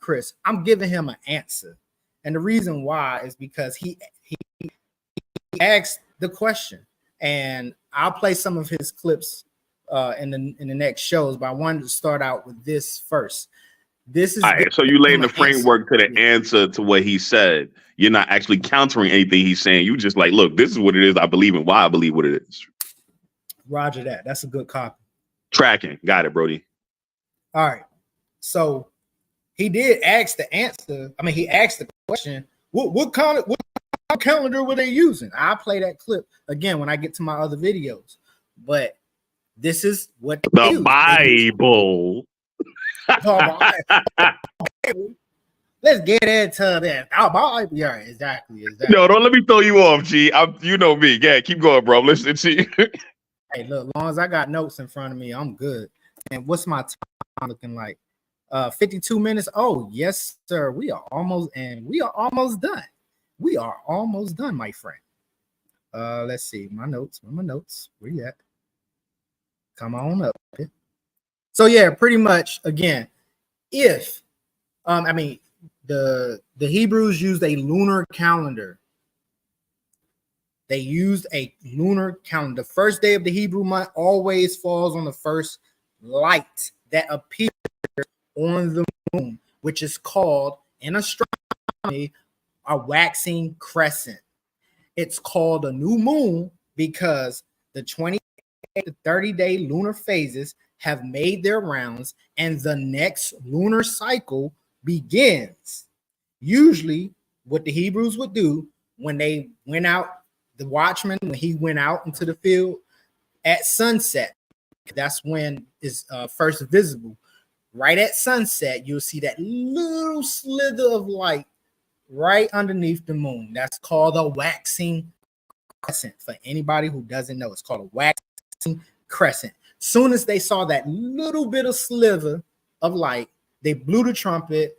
Chris. I'm giving him an answer. And the reason why is because he asked the question. And I'll play some of his clips in the next shows, but I wanted to start out with this first. This is
so you laying the framework to the answer to what he said. You're not actually countering anything he's saying. You just like, look, this is what it is. I believe in why I believe what it is.
Roger that. That's a good copy.
Tracking. Got it, Brody.
All right. So he did ask the answer. I mean, he asked the question, what calendar were they using? I'll play that clip again when I get to my other videos. But this is what
the Bible.
Let's get into that. Yeah, exactly.
No, don't let me throw you off, G. You know me. Yeah, keep going, bro. Listen to you.
Hey, look, as long as I got notes in front of me, I'm good. And what's my time looking like? 52 minutes. Oh, yes, sir. We are almost done. We are almost done, my friend. Let's see. My notes. Where you at? Come on up. So yeah, pretty much again, if the Hebrews used a lunar calendar. They used a lunar calendar. The first day of the Hebrew month always falls on the first light that appears on the moon, which is called in astronomy a waxing crescent. It's called a new moon because the 20 to 30-day lunar phases have made their rounds and the next lunar cycle begins. Usually, what the Hebrews would do when they went out, the watchman, when he went out into the field at sunset, that's when it's first visible. Right at sunset, you'll see that little slither of light right underneath the moon. That's called a waxing crescent. For anybody who doesn't know, it's called a waxing crescent. Soon as they saw that little bit of sliver of light, they blew the trumpet,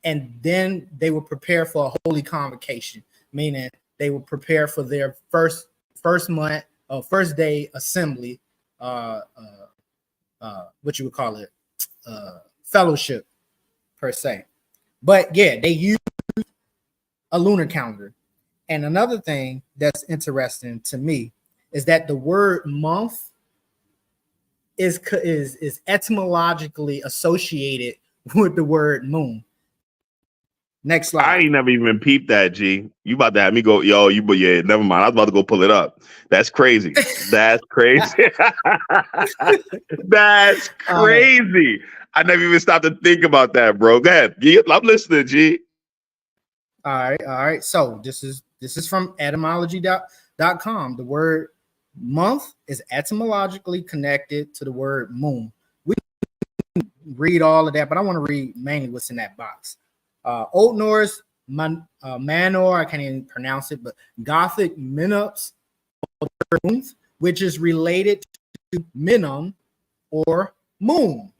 and then they would prepare for a holy convocation, meaning they would prepare for their first month or first day assembly, what you would call it, fellowship per se. But yeah, they use a lunar calendar. And another thing that's interesting to me is that the word month is etymologically associated with the word moon. Next slide.
I ain't never even peeped that, G. You about to have me go, but yeah, never mind. I was about to go pull it up. That's crazy. That's crazy. That's crazy. I never even stopped to think about that, bro. Go ahead. I'm listening, G.
All right. So this is from etymology.com. The word month is etymologically connected to the word moon. We can read all of that, but I want to read mainly what's in that box. Old Norse manor, I can't even pronounce it, but Gothic minups, which is related to minum or moon.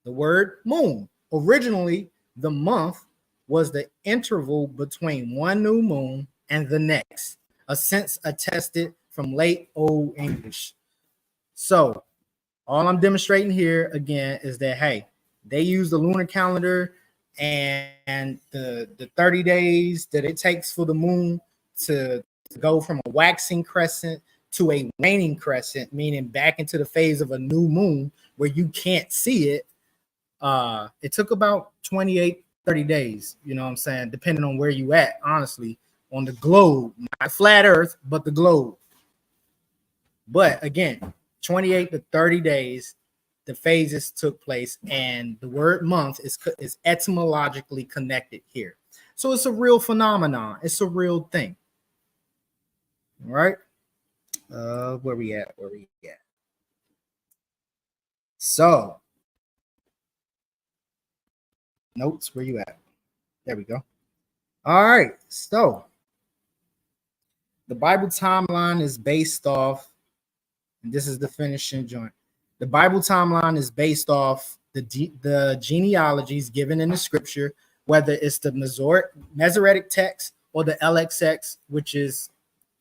The word moon. Originally, the month was the interval between one new moon and the next, a sense attested from late Old English. So all I'm demonstrating here again is that, hey, they use the lunar calendar and the 30 days that it takes for the moon to go from a waxing crescent to a waning crescent, meaning back into the phase of a new moon where you can't see it. It took about 28, 30 days, you know what I'm saying, depending on where you at, honestly, on the globe, not flat earth, but the globe. But again, 28 to 30 days, the phases took place, and the word month is etymologically connected here. So it's a real phenomenon. It's a real thing. All right. Where we at? So notes, where you at? There we go. All right. So the Bible timeline is based off, and this is the finishing joint. The Bible timeline is based off the genealogies given in the scripture, whether it's the Masoretic text or the LXX, which is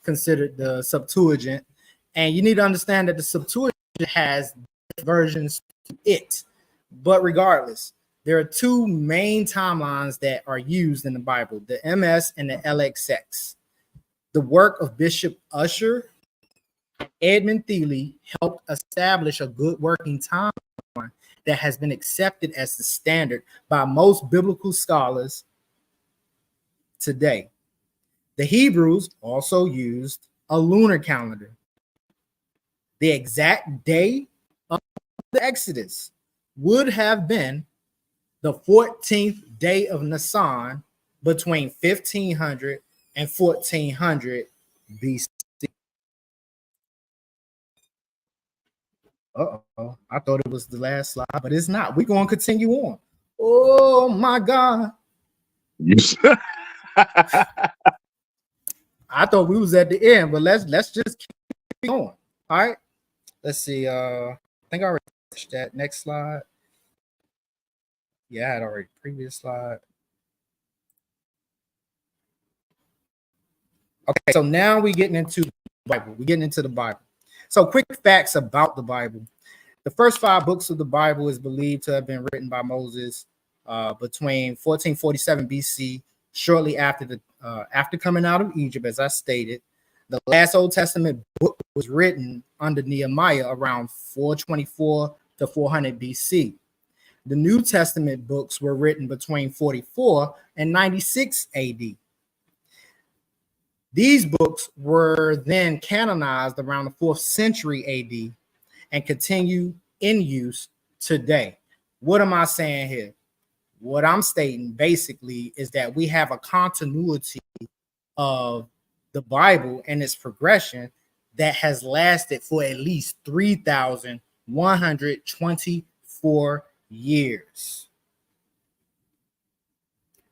considered the Septuagint. And you need to understand that the Septuagint has versions to it. But regardless, there are two main timelines that are used in the Bible, the MS and the LXX. The work of Bishop Usher Edmund Thiele helped establish a good working timeline that has been accepted as the standard by most biblical scholars today. The Hebrews also used a lunar calendar. The exact day of the Exodus would have been the 14th day of Nisan between 1500 and 1400 BC. Uh-oh, I thought it was the last slide, but it's not. We're going to continue on. Oh my God. I thought we was at the end, but let's just keep going. All right. Let's see. I think I already finished that. Next slide. Yeah, I had already previous slide. Okay, so now we're getting into the Bible. We're getting into the Bible. So quick facts about the Bible. The first 5 books of the Bible is believed to have been written by Moses between 1447 BC, shortly after after coming out of Egypt, as I stated. The last Old Testament book was written under Nehemiah around 424 to 400 BC. The New Testament books were written between 44 and 96 AD. These books were then canonized around the 4th century AD and continue in use today. What am I saying here? What I'm stating basically is that we have a continuity of the Bible and its progression that has lasted for at least 3,124 years.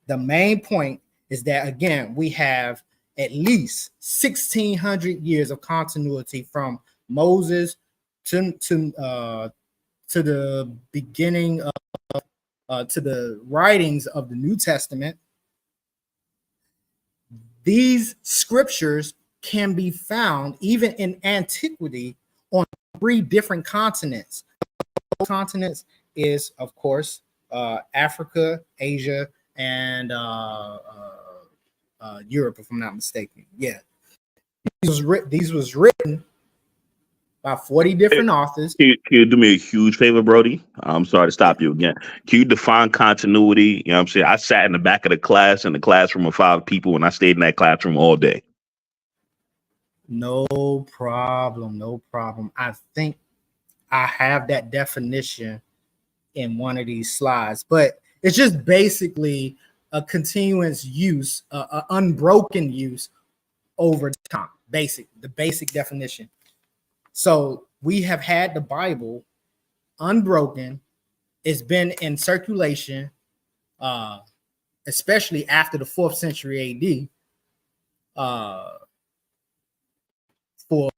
The main point is that, again, we have at least 1,600 years of continuity from Moses to the beginning of to the writings of the New Testament. These scriptures can be found even in antiquity on 3 different continents. Those continents is, of course, Africa, Asia, and Europe, if I'm not mistaken. Yeah, these was written by 40 different authors.
Can you do me a huge favor, Brody? I'm sorry to stop you again. Can you define continuity? You know what I'm saying? I sat in the back of the class in the classroom of 5 people, and I stayed in that classroom all day.
No problem. I think I have that definition in one of these slides, but it's just basically a continuous use, unbroken use over time. The basic definition. So we have had the Bible unbroken. It's been in circulation, especially after the 4th century AD, for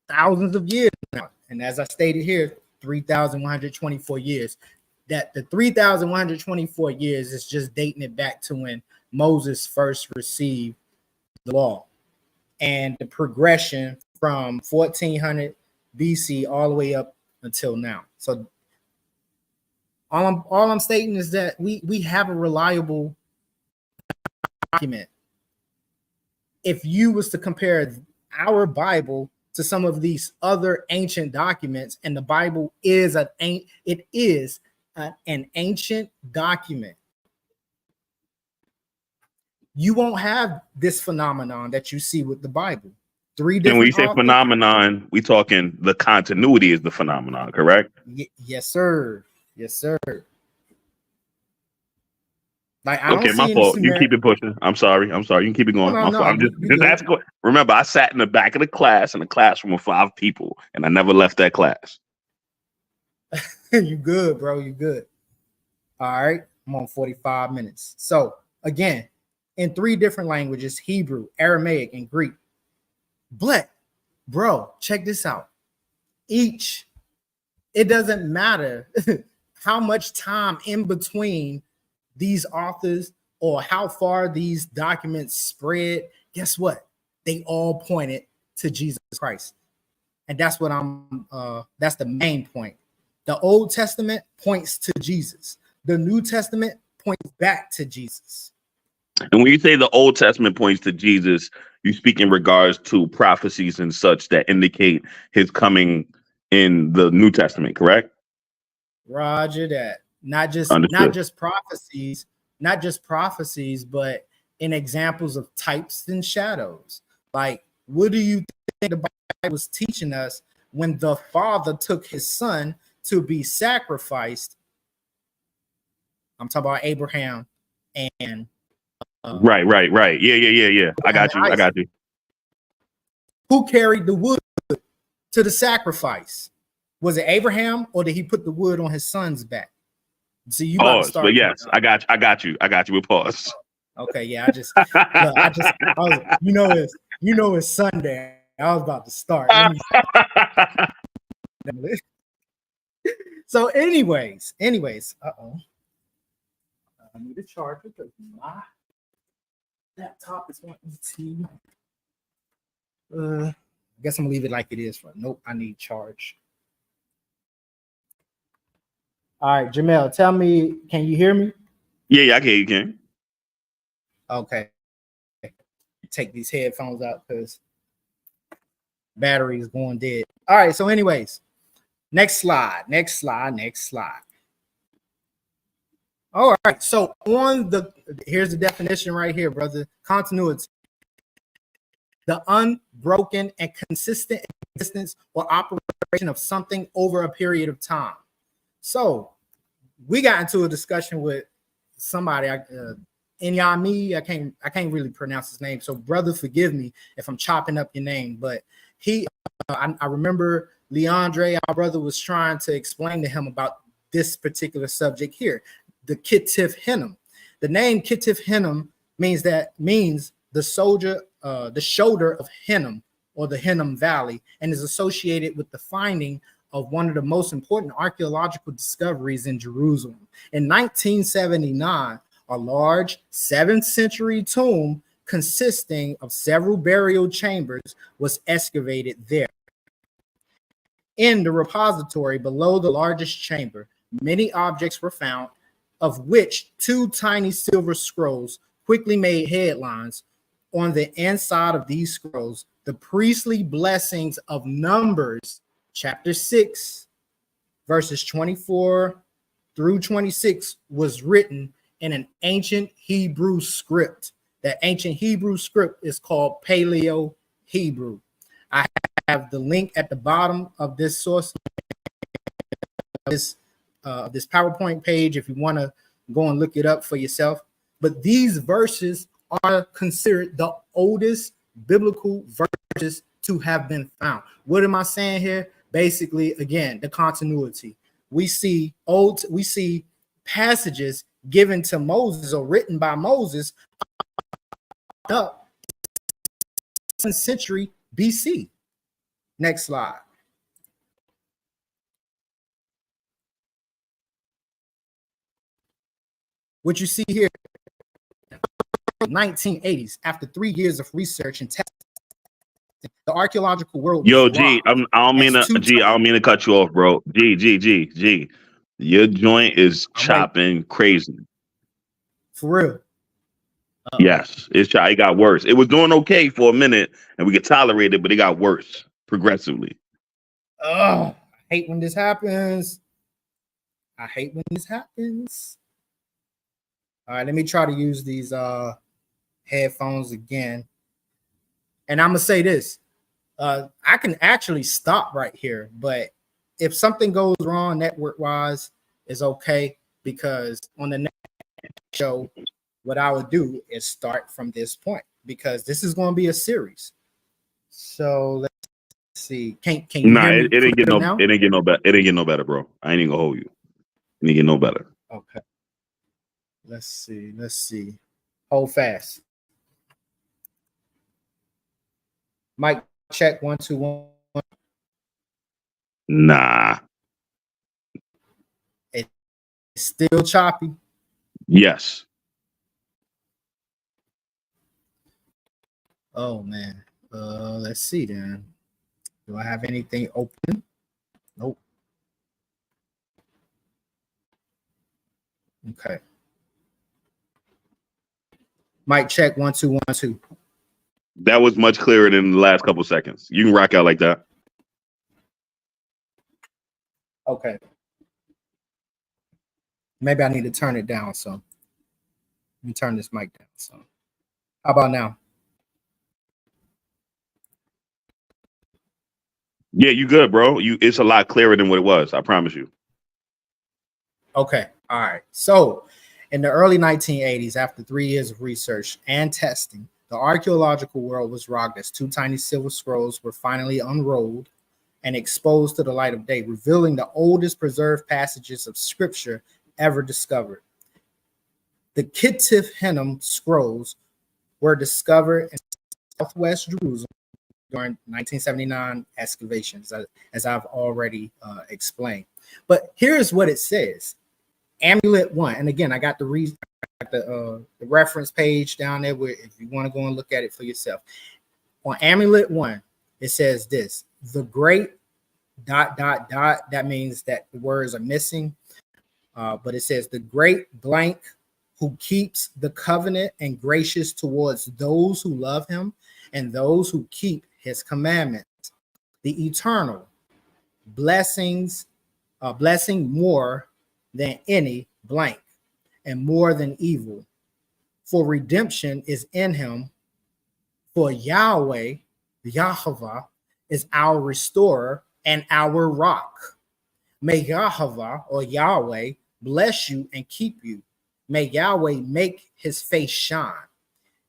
thousands of years now. And as I stated here, 3,124 years. That the 3,124 years is just dating it back to when Moses first received the law and the progression from 1400 BC all the way up until now. So all I'm stating is that we have a reliable document. If you was to compare our Bible to some of these other ancient documents, and the Bible is an ancient document, you won't have this phenomenon that you see with the Bible. Three different.
And when you say
authors.
phenomenon, we talking the continuity is the phenomenon, correct?
Yes, sir. Yes, sir. Like I
Okay,
don't
my
see
fault. You keep it pushing. I'm sorry. You can keep it going.
No,
My fault. I'm
you
just asking. Remember, I sat in the back of the class in a classroom of 5 people, and I never left that class.
You good, bro. You good. All right. I'm on 45 minutes. So again, in 3 different languages: Hebrew, Aramaic, and Greek. But, bro, check this out. It doesn't matter how much time in between these authors or how far these documents spread. Guess what? They all pointed to Jesus Christ. And that's what that's the main point. The Old Testament points to Jesus. The New Testament points back to Jesus.
And when you say the Old Testament points to Jesus, you speak in regards to prophecies and such that indicate his coming in the New Testament, correct?
Roger that. Not just prophecies, but in examples of types and shadows. Like, what do you think the Bible was teaching us when the Father took his son to be sacrificed? I'm talking about Abraham and
right. Yeah. I got you.
Who carried the wood to the sacrifice? Was it Abraham, or did he put the wood on his son's back? So you about to start.
But yes, I got you with pause.
Okay, yeah, it's Sunday. I was about to start. So, anyways, I need a charger because my laptop is wanting to. I guess I'm gonna leave it like it is. Nope, I need charge. All right, Jamel, tell me, can you hear me?
Yeah, I can hear you, Ken.
Okay. Take these headphones out because battery is going dead. All right, so anyways, next slide. All right, so here's the definition right here, brother. Continuity. The unbroken and consistent existence or operation of something over a period of time. So we got into a discussion with somebody, Inyami. I can't really pronounce his name, so brother, forgive me if I'm chopping up your name. But I remember Leandre, our brother, was trying to explain to him about this particular subject here, the Kitif Hinnom. The name Kitif Hinnom means the shoulder of Hinnom, or the Hinnom Valley, and is associated with the finding of one of the most important archaeological discoveries in Jerusalem. In 1979, a large 7th century tomb consisting of several burial chambers was excavated there. In the repository below the largest chamber, many objects were found, of which 2 tiny silver scrolls quickly made headlines. On the inside of these scrolls, the priestly blessings of Numbers, chapter 6, verses 24 through 26 was written in an ancient Hebrew script. That ancient Hebrew script is called Paleo Hebrew. I have the link at the bottom of this source, this PowerPoint page, if you want to go and look it up for yourself. But these verses are considered the oldest biblical verses to have been found. What am I saying here? Basically, again, the continuity. We see passages given to Moses or written by Moses up 7th century BC. Next slide. What you see here, 1980s, after 3 years of research and testing, the archaeological world was
Yo, G,
rocked
I don't mean
as
to,
two.
G, I don't mean to cut you off, bro. G. Your joint is
I'm waiting
chopping crazy.
for real.
Yes, it got worse. It was doing okay for a minute, and we could tolerate it, but it got worse progressively.
I hate when this happens. I hate when this happens. All right, let me try to use these headphones again. And I'm gonna say this. I can actually stop right here, but if something goes wrong network-wise, it's okay, because on the next show, what I would do is start from this point, because this is going to be a series. So let's see. Can you
Nah,
hear me
it didn't get
clear
no,
now?
it didn't get no better. It didn't get no better, bro. I ain't even gonna hold you. It didn't get no better.
Okay. Let's see. Hold fast. Mic check 1 2 1.
Nah.
It's still choppy.
Yes.
Oh man. Let's see then. Do I have anything open? Nope. Okay. Mic check 1 2 1 2.
That was much clearer than the last couple seconds. You can rock out like that.
Okay. Maybe I need to turn it down. So let me turn this mic down. So how about now?
Yeah, you good, bro. It's a lot clearer than what it was. I promise you.
Okay. All right. So in the early 1980s, after 3 years of research and testing, the archaeological world was rocked as 2 tiny silver scrolls were finally unrolled and exposed to the light of day, revealing the oldest preserved passages of scripture ever discovered. The Ketef Hinnom scrolls were discovered in southwest Jerusalem during 1979 excavations, as I've already explained. But here's what it says. Amulet 1, and again, I got the reference page down there where if you want to go and look at it for yourself. On Amulet 1, it says this: the great ... That means that the words are missing, but it says the great blank who keeps the covenant and gracious towards those who love him and those who keep his commandments. The eternal blessing more than any blank and more than evil. For redemption is in him. For Yahweh, Yahovah, is our restorer and our rock. May Yahovah or Yahweh bless you and keep you. May Yahweh make his face shine.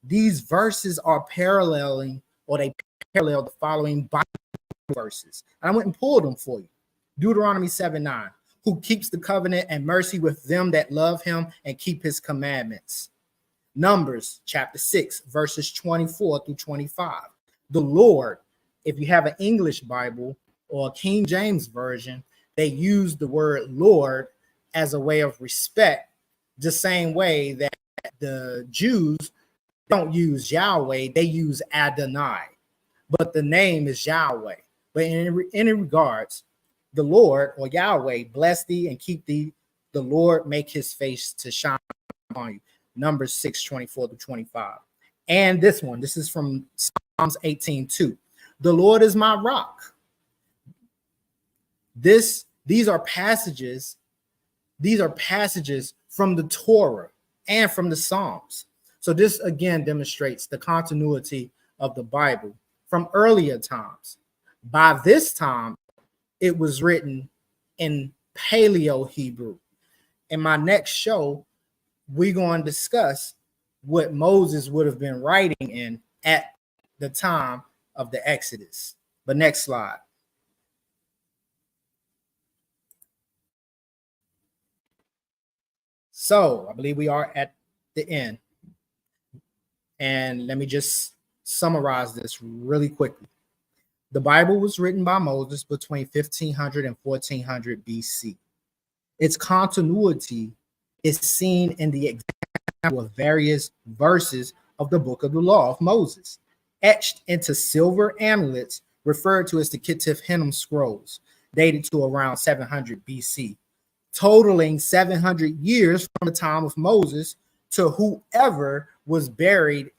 These verses are paralleling, or they parallel the following Bible verses. And I went and pulled them for you. Deuteronomy 7:9, who keeps the covenant and mercy with them that love him and keep his commandments. Numbers chapter 6, verses 24 through 25. The Lord, if you have an English Bible or a King James version, they use the word Lord as a way of respect, the same way that the Jews don't use Yahweh, they use Adonai, but the name is Yahweh. But in any regards, the Lord or Yahweh bless thee and keep thee. The Lord make his face to shine on you. Numbers 6, 24 to 25. And this is from Psalms 18:2. The Lord is my rock. These are passages from the Torah and from the Psalms. So this again demonstrates the continuity of the Bible from earlier times. By this time, it was written in Paleo Hebrew. In my next show, we're going to discuss what Moses would have been writing in at the time of the Exodus. But next slide. So I believe we are at the end. And let me just summarize this really quickly. The Bible was written by Moses between 1500 and 1400 BC. Its continuity is seen in the example of various verses of the book of the law of Moses, etched into silver amulets referred to as the Ketef Hinnom scrolls, dated to around 700 BC, totaling 700 years from the time of Moses to whoever was buried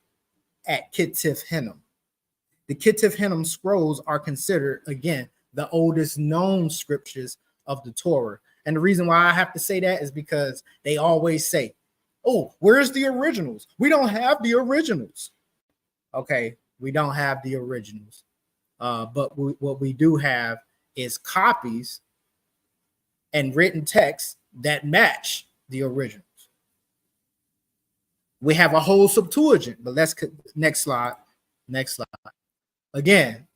at Ketef Hinnom. The Ketef Hinnom scrolls are considered, again, the oldest known scriptures of the Torah. And the reason why I have to say that is because they always say, oh, where's the originals? We don't have the originals. Okay, we don't have the originals. But what we do have is copies and written texts that match the originals. We have a whole Septuagint, but next slide. Again,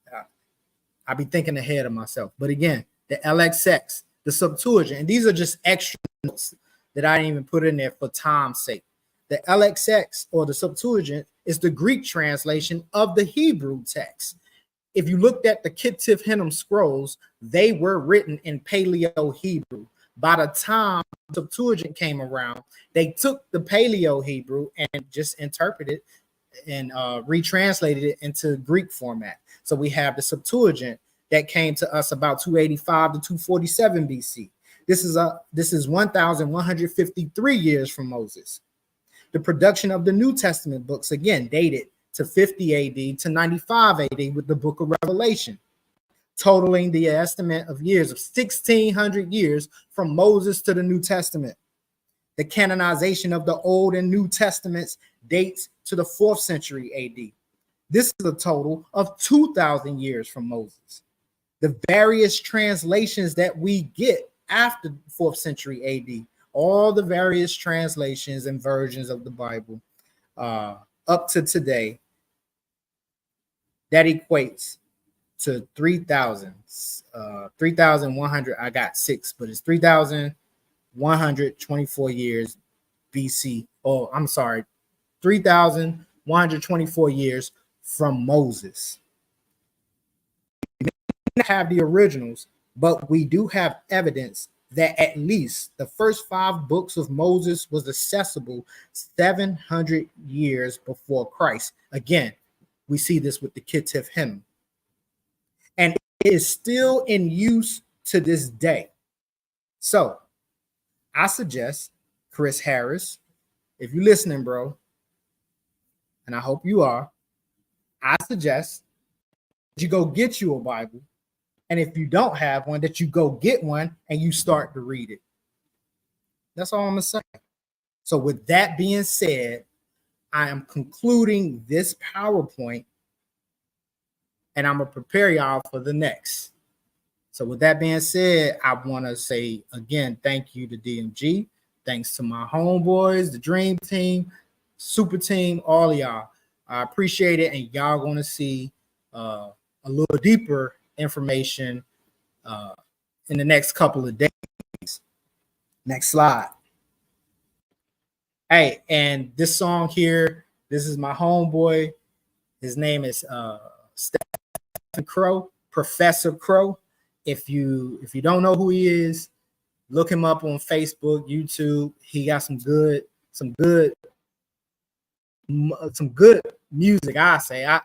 I be thinking ahead of myself. But again, the LXX, the Septuagint, and these are just extra notes that I didn't even put in there for time's sake. The LXX, or the Septuagint, is the Greek translation of the Hebrew text. If you looked at the Ketef Hinnom scrolls, they were written in Paleo Hebrew. By the time the Septuagint came around, they took the Paleo Hebrew and just interpreted and retranslated it into Greek format. So we have the Septuagint that came to us about 285 to 247 BC. This is 1,153 years from Moses. The production of the New Testament books, again, dated to 50 AD to 95 AD with the book of Revelation, totaling the estimate of years of 1,600 years from Moses to the New Testament. The canonization of the Old and New Testaments dates to the 4th century AD. This is a total of 2,000 years from Moses. The various translations that we get after 4th century AD, all the various translations and versions of the Bible up to today, that equates to 3,100. I got 6, but it's 3,124 years BC. Oh, I'm sorry, 3,124 years from Moses. We may not have the originals, but we do have evidence that at least the first 5 books of Moses was accessible 700 years before Christ. Again, we see this with the Ketef Hinnom. And it is still in use to this day. So I suggest, Chris Harris, if you're listening, bro, and I hope you are, I suggest that you go get you a Bible. And if you don't have one, that you go get one and you start to read it. That's all I'm going to say. So with that being said, I am concluding this PowerPoint and I'm going to prepare y'all for the next. So with that being said, I want to say again, thank you to DMG. Thanks to my homeboys, the Dream Team, Super Team, all of y'all. I appreciate it. And y'all going to see a little deeper information in the next couple of days. Next slide. Hey, and this song here, this is my homeboy. His name is Stephen Crow, Professor Crow. If you don't know who he is, look him up on Facebook, YouTube. He got some good music. I say I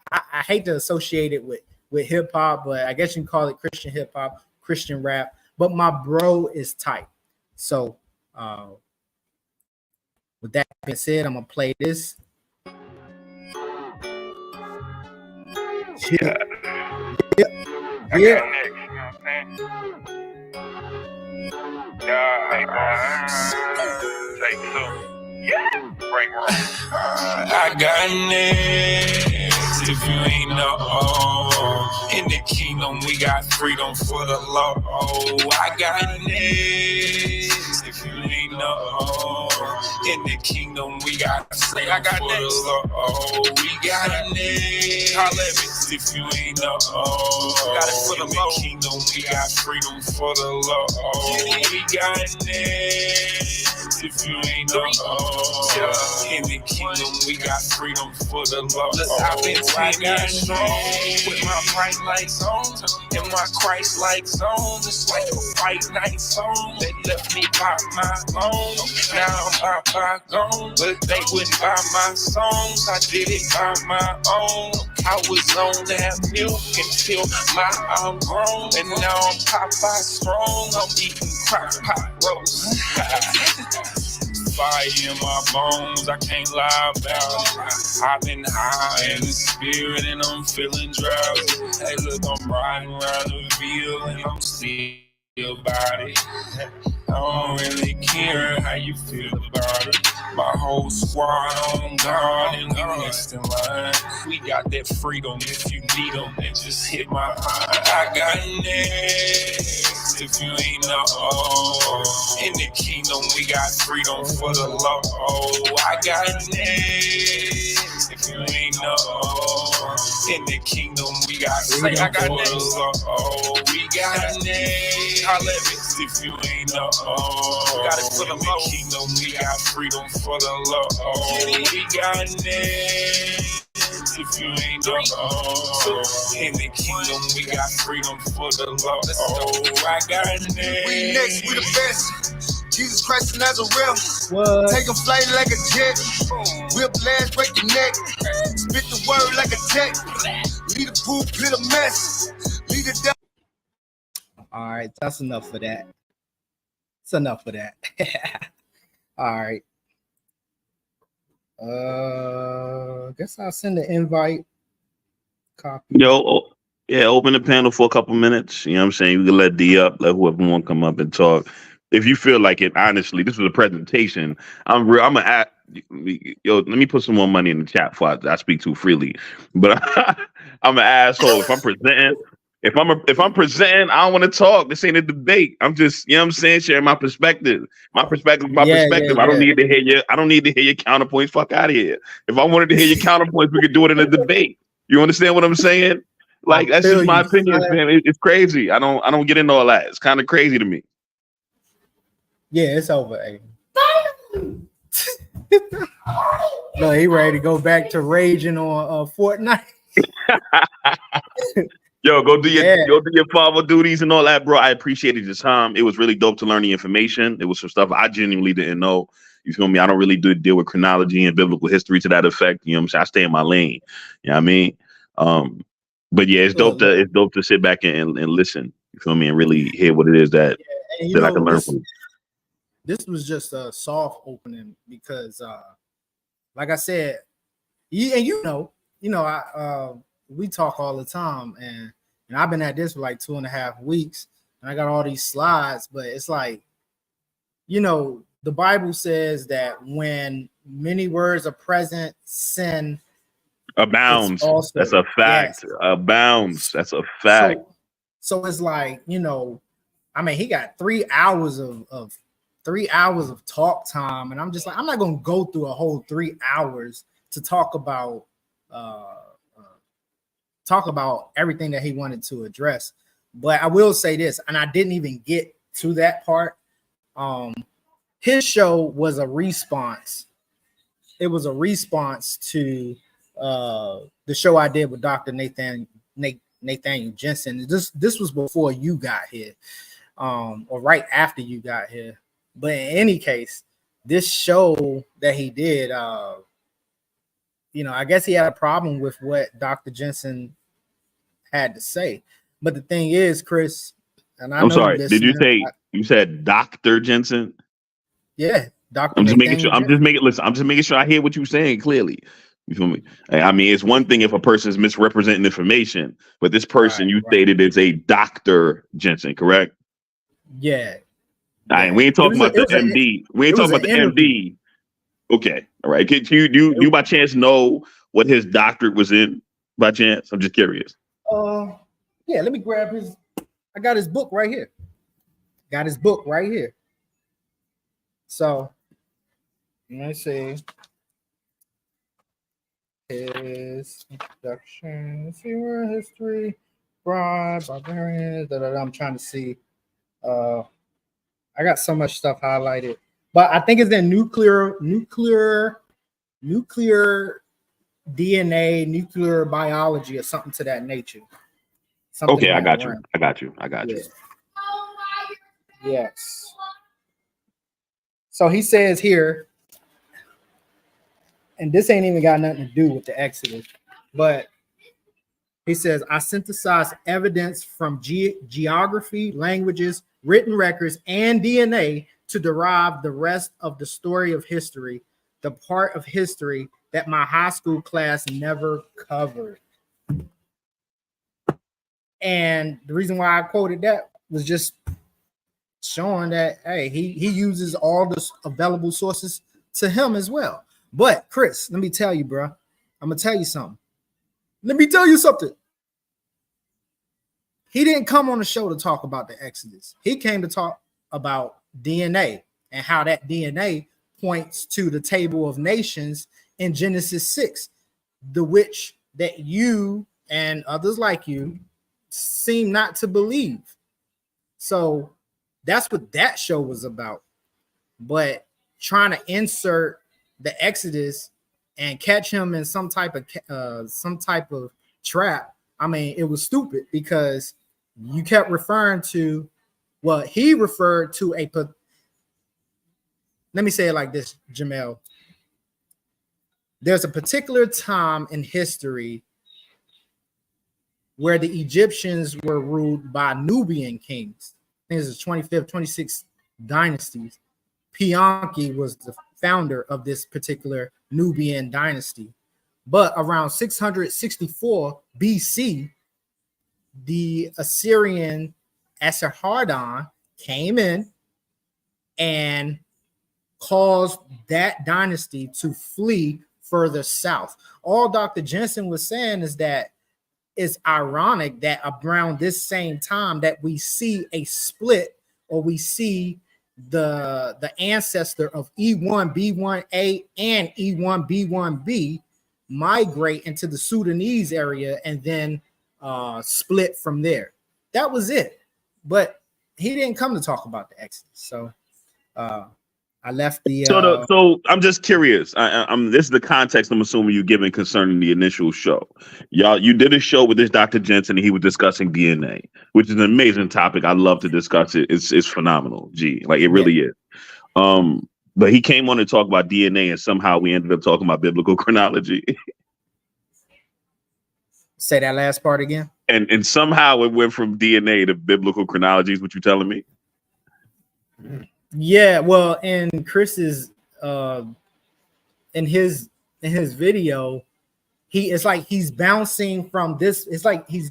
hate to associate it with hip hop, but I guess you can call it Christian hip hop, Christian rap. But my bro is tight. So with that being said, I'm gonna play this. Yeah.
I got next if you ain't know. In the kingdom, we got freedom for the law. I got next if you ain't know. In the kingdom, we got freedom for the law. We got next if you ain't know. Got it for the kingdom, we got freedom for the law. We got next if you ain't know. In the kingdom, we got freedom for the law. Look, I've been 10 years strong with my bright lights on. In my Christ-like zone, it's like a white night song. They left me by my own. Now I'm by gone, but they wouldn't buy my songs. I did it by my own. I was on that milk until I'm grown, and now I'm Popeye strong. I'm eating crock pot roast. Fire in my bones, I can't lie about it. I've been high in the spirit and I'm feeling drowsy. Hey, look, I'm riding around the field and I'm still about it. I don't really care how you feel about it. My whole squad on guard and we next in line. We got that freedom if you need them, and just hit my line. I got next if you ain't know. In the kingdom we got freedom for the law. I got next if you ain't know. In the kingdom we got freedom for the law. We got next. I live it if you ain't know. Got it for the kingdom, we got freedom for the law. We got next if you ain't know. In the kingdom, we got freedom for the law. I got next.
We next, we the best. Jesus Christ of Nazareth.
What?
Take a flight like a jet. Whiplash, break your neck. Spit the word like a tech. Lead the pool, split a mess. Lead it down.
All right, that's enough for that. It's enough of that. All right. I guess I'll send the invite copy.
Yo, yeah, open the panel for a couple minutes. You know what I'm saying? You can let D up, let whoever want to come up and talk. If you feel like it, honestly, this was a presentation. I'm gonna ask, yo, let me put some more money in the chat before I speak too freely. But I'm an asshole. If I'm presenting, if I'm presenting, I don't want to talk. This ain't a debate. I'm just, you know what I'm saying, sharing my perspective. My perspective is my perspective. I don't need to hear your counterpoints. Fuck out of here. If I wanted to hear your counterpoints, we could do it in a debate. You understand what I'm saying? Like, that's just my opinion, man. It's crazy. I don't get into all that. It's kind of crazy to me.
Yeah, it's over. No, he ready to go back to raging on Fortnite.
Yo, go do your father duties and all that, bro. I appreciated your time. It was really dope to learn the information. It was some stuff I genuinely didn't know. You feel me? I don't really deal with chronology and biblical history to that effect. You know what I'm saying? I stay in my lane. You know what I mean? But yeah, it's dope to sit back and listen. You feel me? And really hear what it is that I can learn from.
This was just a soft opening because, like I said, we talk all the time, and I've been at this for like 2.5 weeks, and I got all these slides, but it's like, the Bible says that when many words are present, sin
abounds.
Also,
that's a fact. Yes. Abounds. That's a fact.
So it's like, he got 3 hours of 3 hours of talk time, and I'm just like, I'm not gonna go through a whole 3 hours to talk about everything that he wanted to address. But I will say this, and I didn't even get to that part. His show was a response. It was a response to the show I did with Dr. Nathaniel Jensen. This was before you got here, or right after you got here. But in any case, this show that he did, I guess he had a problem with what Dr. Jensen had to say. But the thing is, Chris, and I'm sorry,
did you say you said Dr. Jensen?
Yeah, Dr.
I'm just making sure. I'm just making sure I hear what you're saying clearly. You feel me? I mean, it's one thing if a person is misrepresenting information, but this person stated is a Dr. Jensen, correct?
Yeah.
All right, we ain't talking about the MD. We ain't talking about the MD. Okay, all right. Can you by chance know what his doctorate was in? By chance, I'm just curious.
Yeah. Let me grab his. I got his book right here. So let me see his introduction, history, barbarians. I'm trying to see. I got so much stuff highlighted, but I think it's in nuclear DNA, nuclear biology, or something to that nature. Something
Okay,
in
I
that
got you.
realm.
I got you. I got
Yeah.
you.
Yes. So he says here, and this ain't even got nothing to do with the Exodus, but he says, I synthesize evidence from geography, languages, written records, and DNA to derive the rest of the story of history, the part of history that my high school class never covered. And the reason why I quoted that was just showing that, hey, he uses all the available sources to him as well. But Chris, let me tell you, bro, I'm gonna tell you something. Let me tell you something. He didn't come on the show to talk about the Exodus. He came to talk about DNA and how that DNA points to the table of nations in Genesis 6, the which that you and others like you seem not to believe. So that's what that show was about. But trying to insert the Exodus and catch him in some type of trap, I mean, it was stupid because you kept referring to, well, he referred to let me say it like this, Jamel. There's a particular time in history where the Egyptians were ruled by Nubian kings. I think it's the 25th, 26th dynasties. Pianki was the founder of this particular Nubian dynasty. But around 664 BC, the Assyrian Esarhaddon came in and caused that dynasty to flee further south. All Dr. Jensen was saying is that it's ironic that around this same time that we see a split, or we see the ancestor of E1B1A and E1B1B migrate into the Sudanese area and then split from there. That was it. But he didn't come to talk about the Exodus. So I left the
So I'm just curious. I'm this is the context I'm assuming you're giving concerning the initial show. You did a show with this Dr. Jensen and he was discussing DNA, which is an amazing topic. I love to discuss it. It's phenomenal. Like it really is. But he came on to talk about DNA and somehow we ended up talking about biblical chronology.
Say that last part again.
And somehow it went from DNA to biblical chronology, is what you're telling me?
Yeah, well, in Chris's in his video, it's like he's bouncing from this. It's like a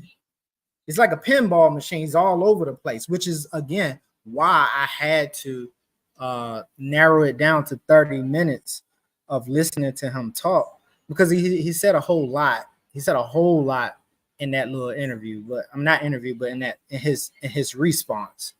pinball machine. He's all over the place, which is again why I had to narrow it down to 30 minutes of listening to him talk, because he said a whole lot. He said a whole lot in that little interview, but I'm not interview, but in his response.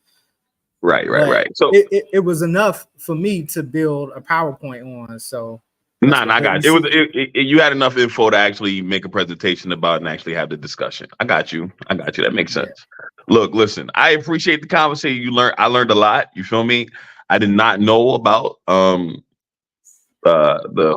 Right. So
it was enough for me to build a PowerPoint on. So
I got it. You had enough info to actually make a presentation about and actually have the discussion. I got you. That makes sense. Yeah. Look, listen, I appreciate the conversation. I learned a lot. You feel me? I did not know about the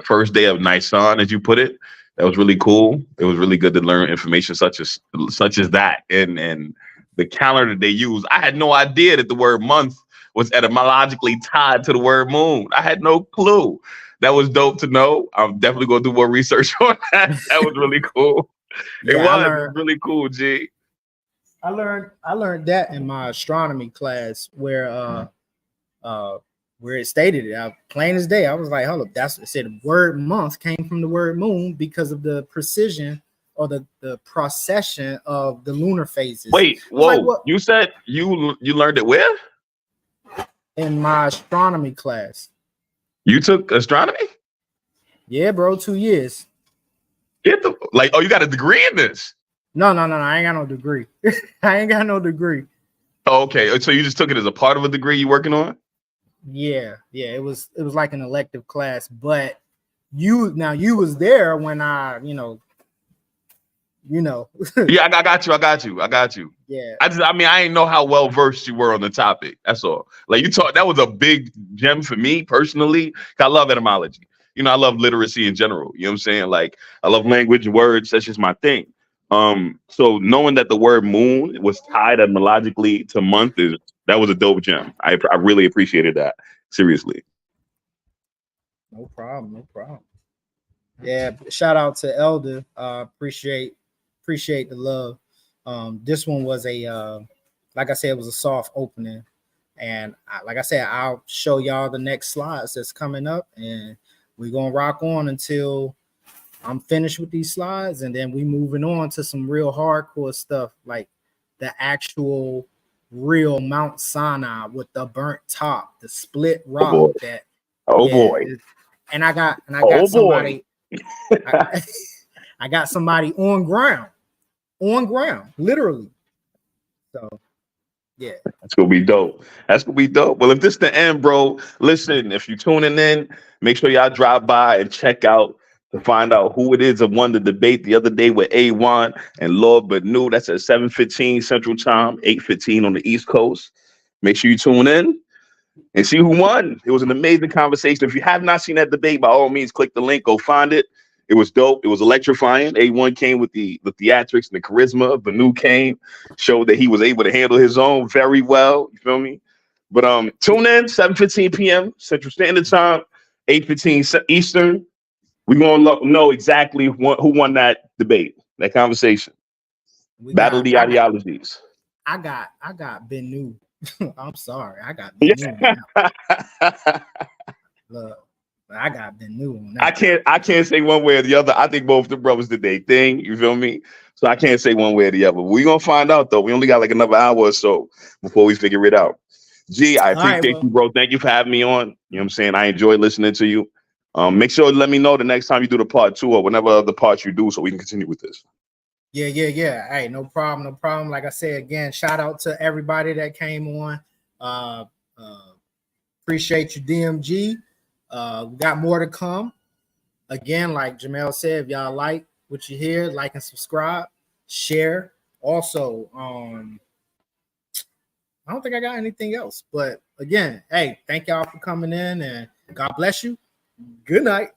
first day of Nisan, as you put it. That was really cool. It was really good to learn information such as that and the calendar they use. I had no idea that the word month was etymologically tied to the word moon. I had no clue. That was dope to know. I'm definitely going to do more research on that. That was really cool. It was really cool, G.
I learned that in my astronomy class where it stated it plain as day. I was like, hold up, it said the word month came from the word moon because of the precision or the procession of the lunar phases.
Wait, whoa! Like, you said you learned it where?
In my astronomy class.
You took astronomy?
Yeah, bro, 2 years.
You got a degree in this?
No, I ain't got no degree. I ain't got no degree.
Oh, okay, so you just took it as a part of a degree you working on?
Yeah, it was like an elective class, but you was there when I,
Yeah, I got you.
Yeah.
I ain't know how well versed you were on the topic. That's all. Like that was a big gem for me personally. I love etymology. I love literacy in general. You know what I'm saying? Like I love language, words. That's just my thing. So knowing that the word moon was tied etymologically to month that was a dope gem. I really appreciated that. Seriously.
No problem. No problem. Yeah. Shout out to Elder. Appreciate the love. This one was like I said, it was a soft opening. And like I said, I'll show y'all the next slides that's coming up, and we're gonna rock on until I'm finished with these slides, and then we moving on to some real hardcore stuff, like the actual real Mount Sinai with the burnt top, the split
Oh
rock.
boy.
That
Oh
yeah,
boy.
and I got
Oh boy.
somebody, I got somebody on ground, literally. So yeah.
That's gonna be dope. That's gonna be dope. Well, if this the end, bro, listen, if you're tuning in, make sure y'all drop by and check out to find out who it is that won the debate the other day with A1 and Lord Banu. That's at 7:15 Central Time, 8:15 on the East Coast. Make sure you tune in and see who won. It was an amazing conversation. If you have not seen that debate, by all means, click the link, go find it. It was dope. It was electrifying. A1 came with the theatrics and the charisma. Banu came, showed that he was able to handle his own very well. You feel me? But tune in 7:15 p.m. Central Standard Time, 8:15 Eastern. We're gonna know exactly who won that debate, that conversation. Battle the ideologies.
I got Benu. I'm sorry, I got Benu.
Yeah.
Look, I got Benu on that.
I can't say one way or the other. I think both the brothers did their thing. You feel me? So I can't say one way or the other. We're gonna find out though. We only got like another hour or so before we figure it out. G, I appreciate you, bro. Thank you for having me on. You know what I'm saying? I enjoy listening to you. Make sure to let me know the next time you do the part 2 or whenever other parts you do so we can continue with this.
Yeah. Hey, no problem. Like I said again, shout out to everybody that came on. Appreciate you, DMG. We got more to come. Again, like Jamel said, if y'all like what you hear, like and subscribe, share. Also, I don't think I got anything else. But again, hey, thank y'all for coming in, and God bless you. Good night.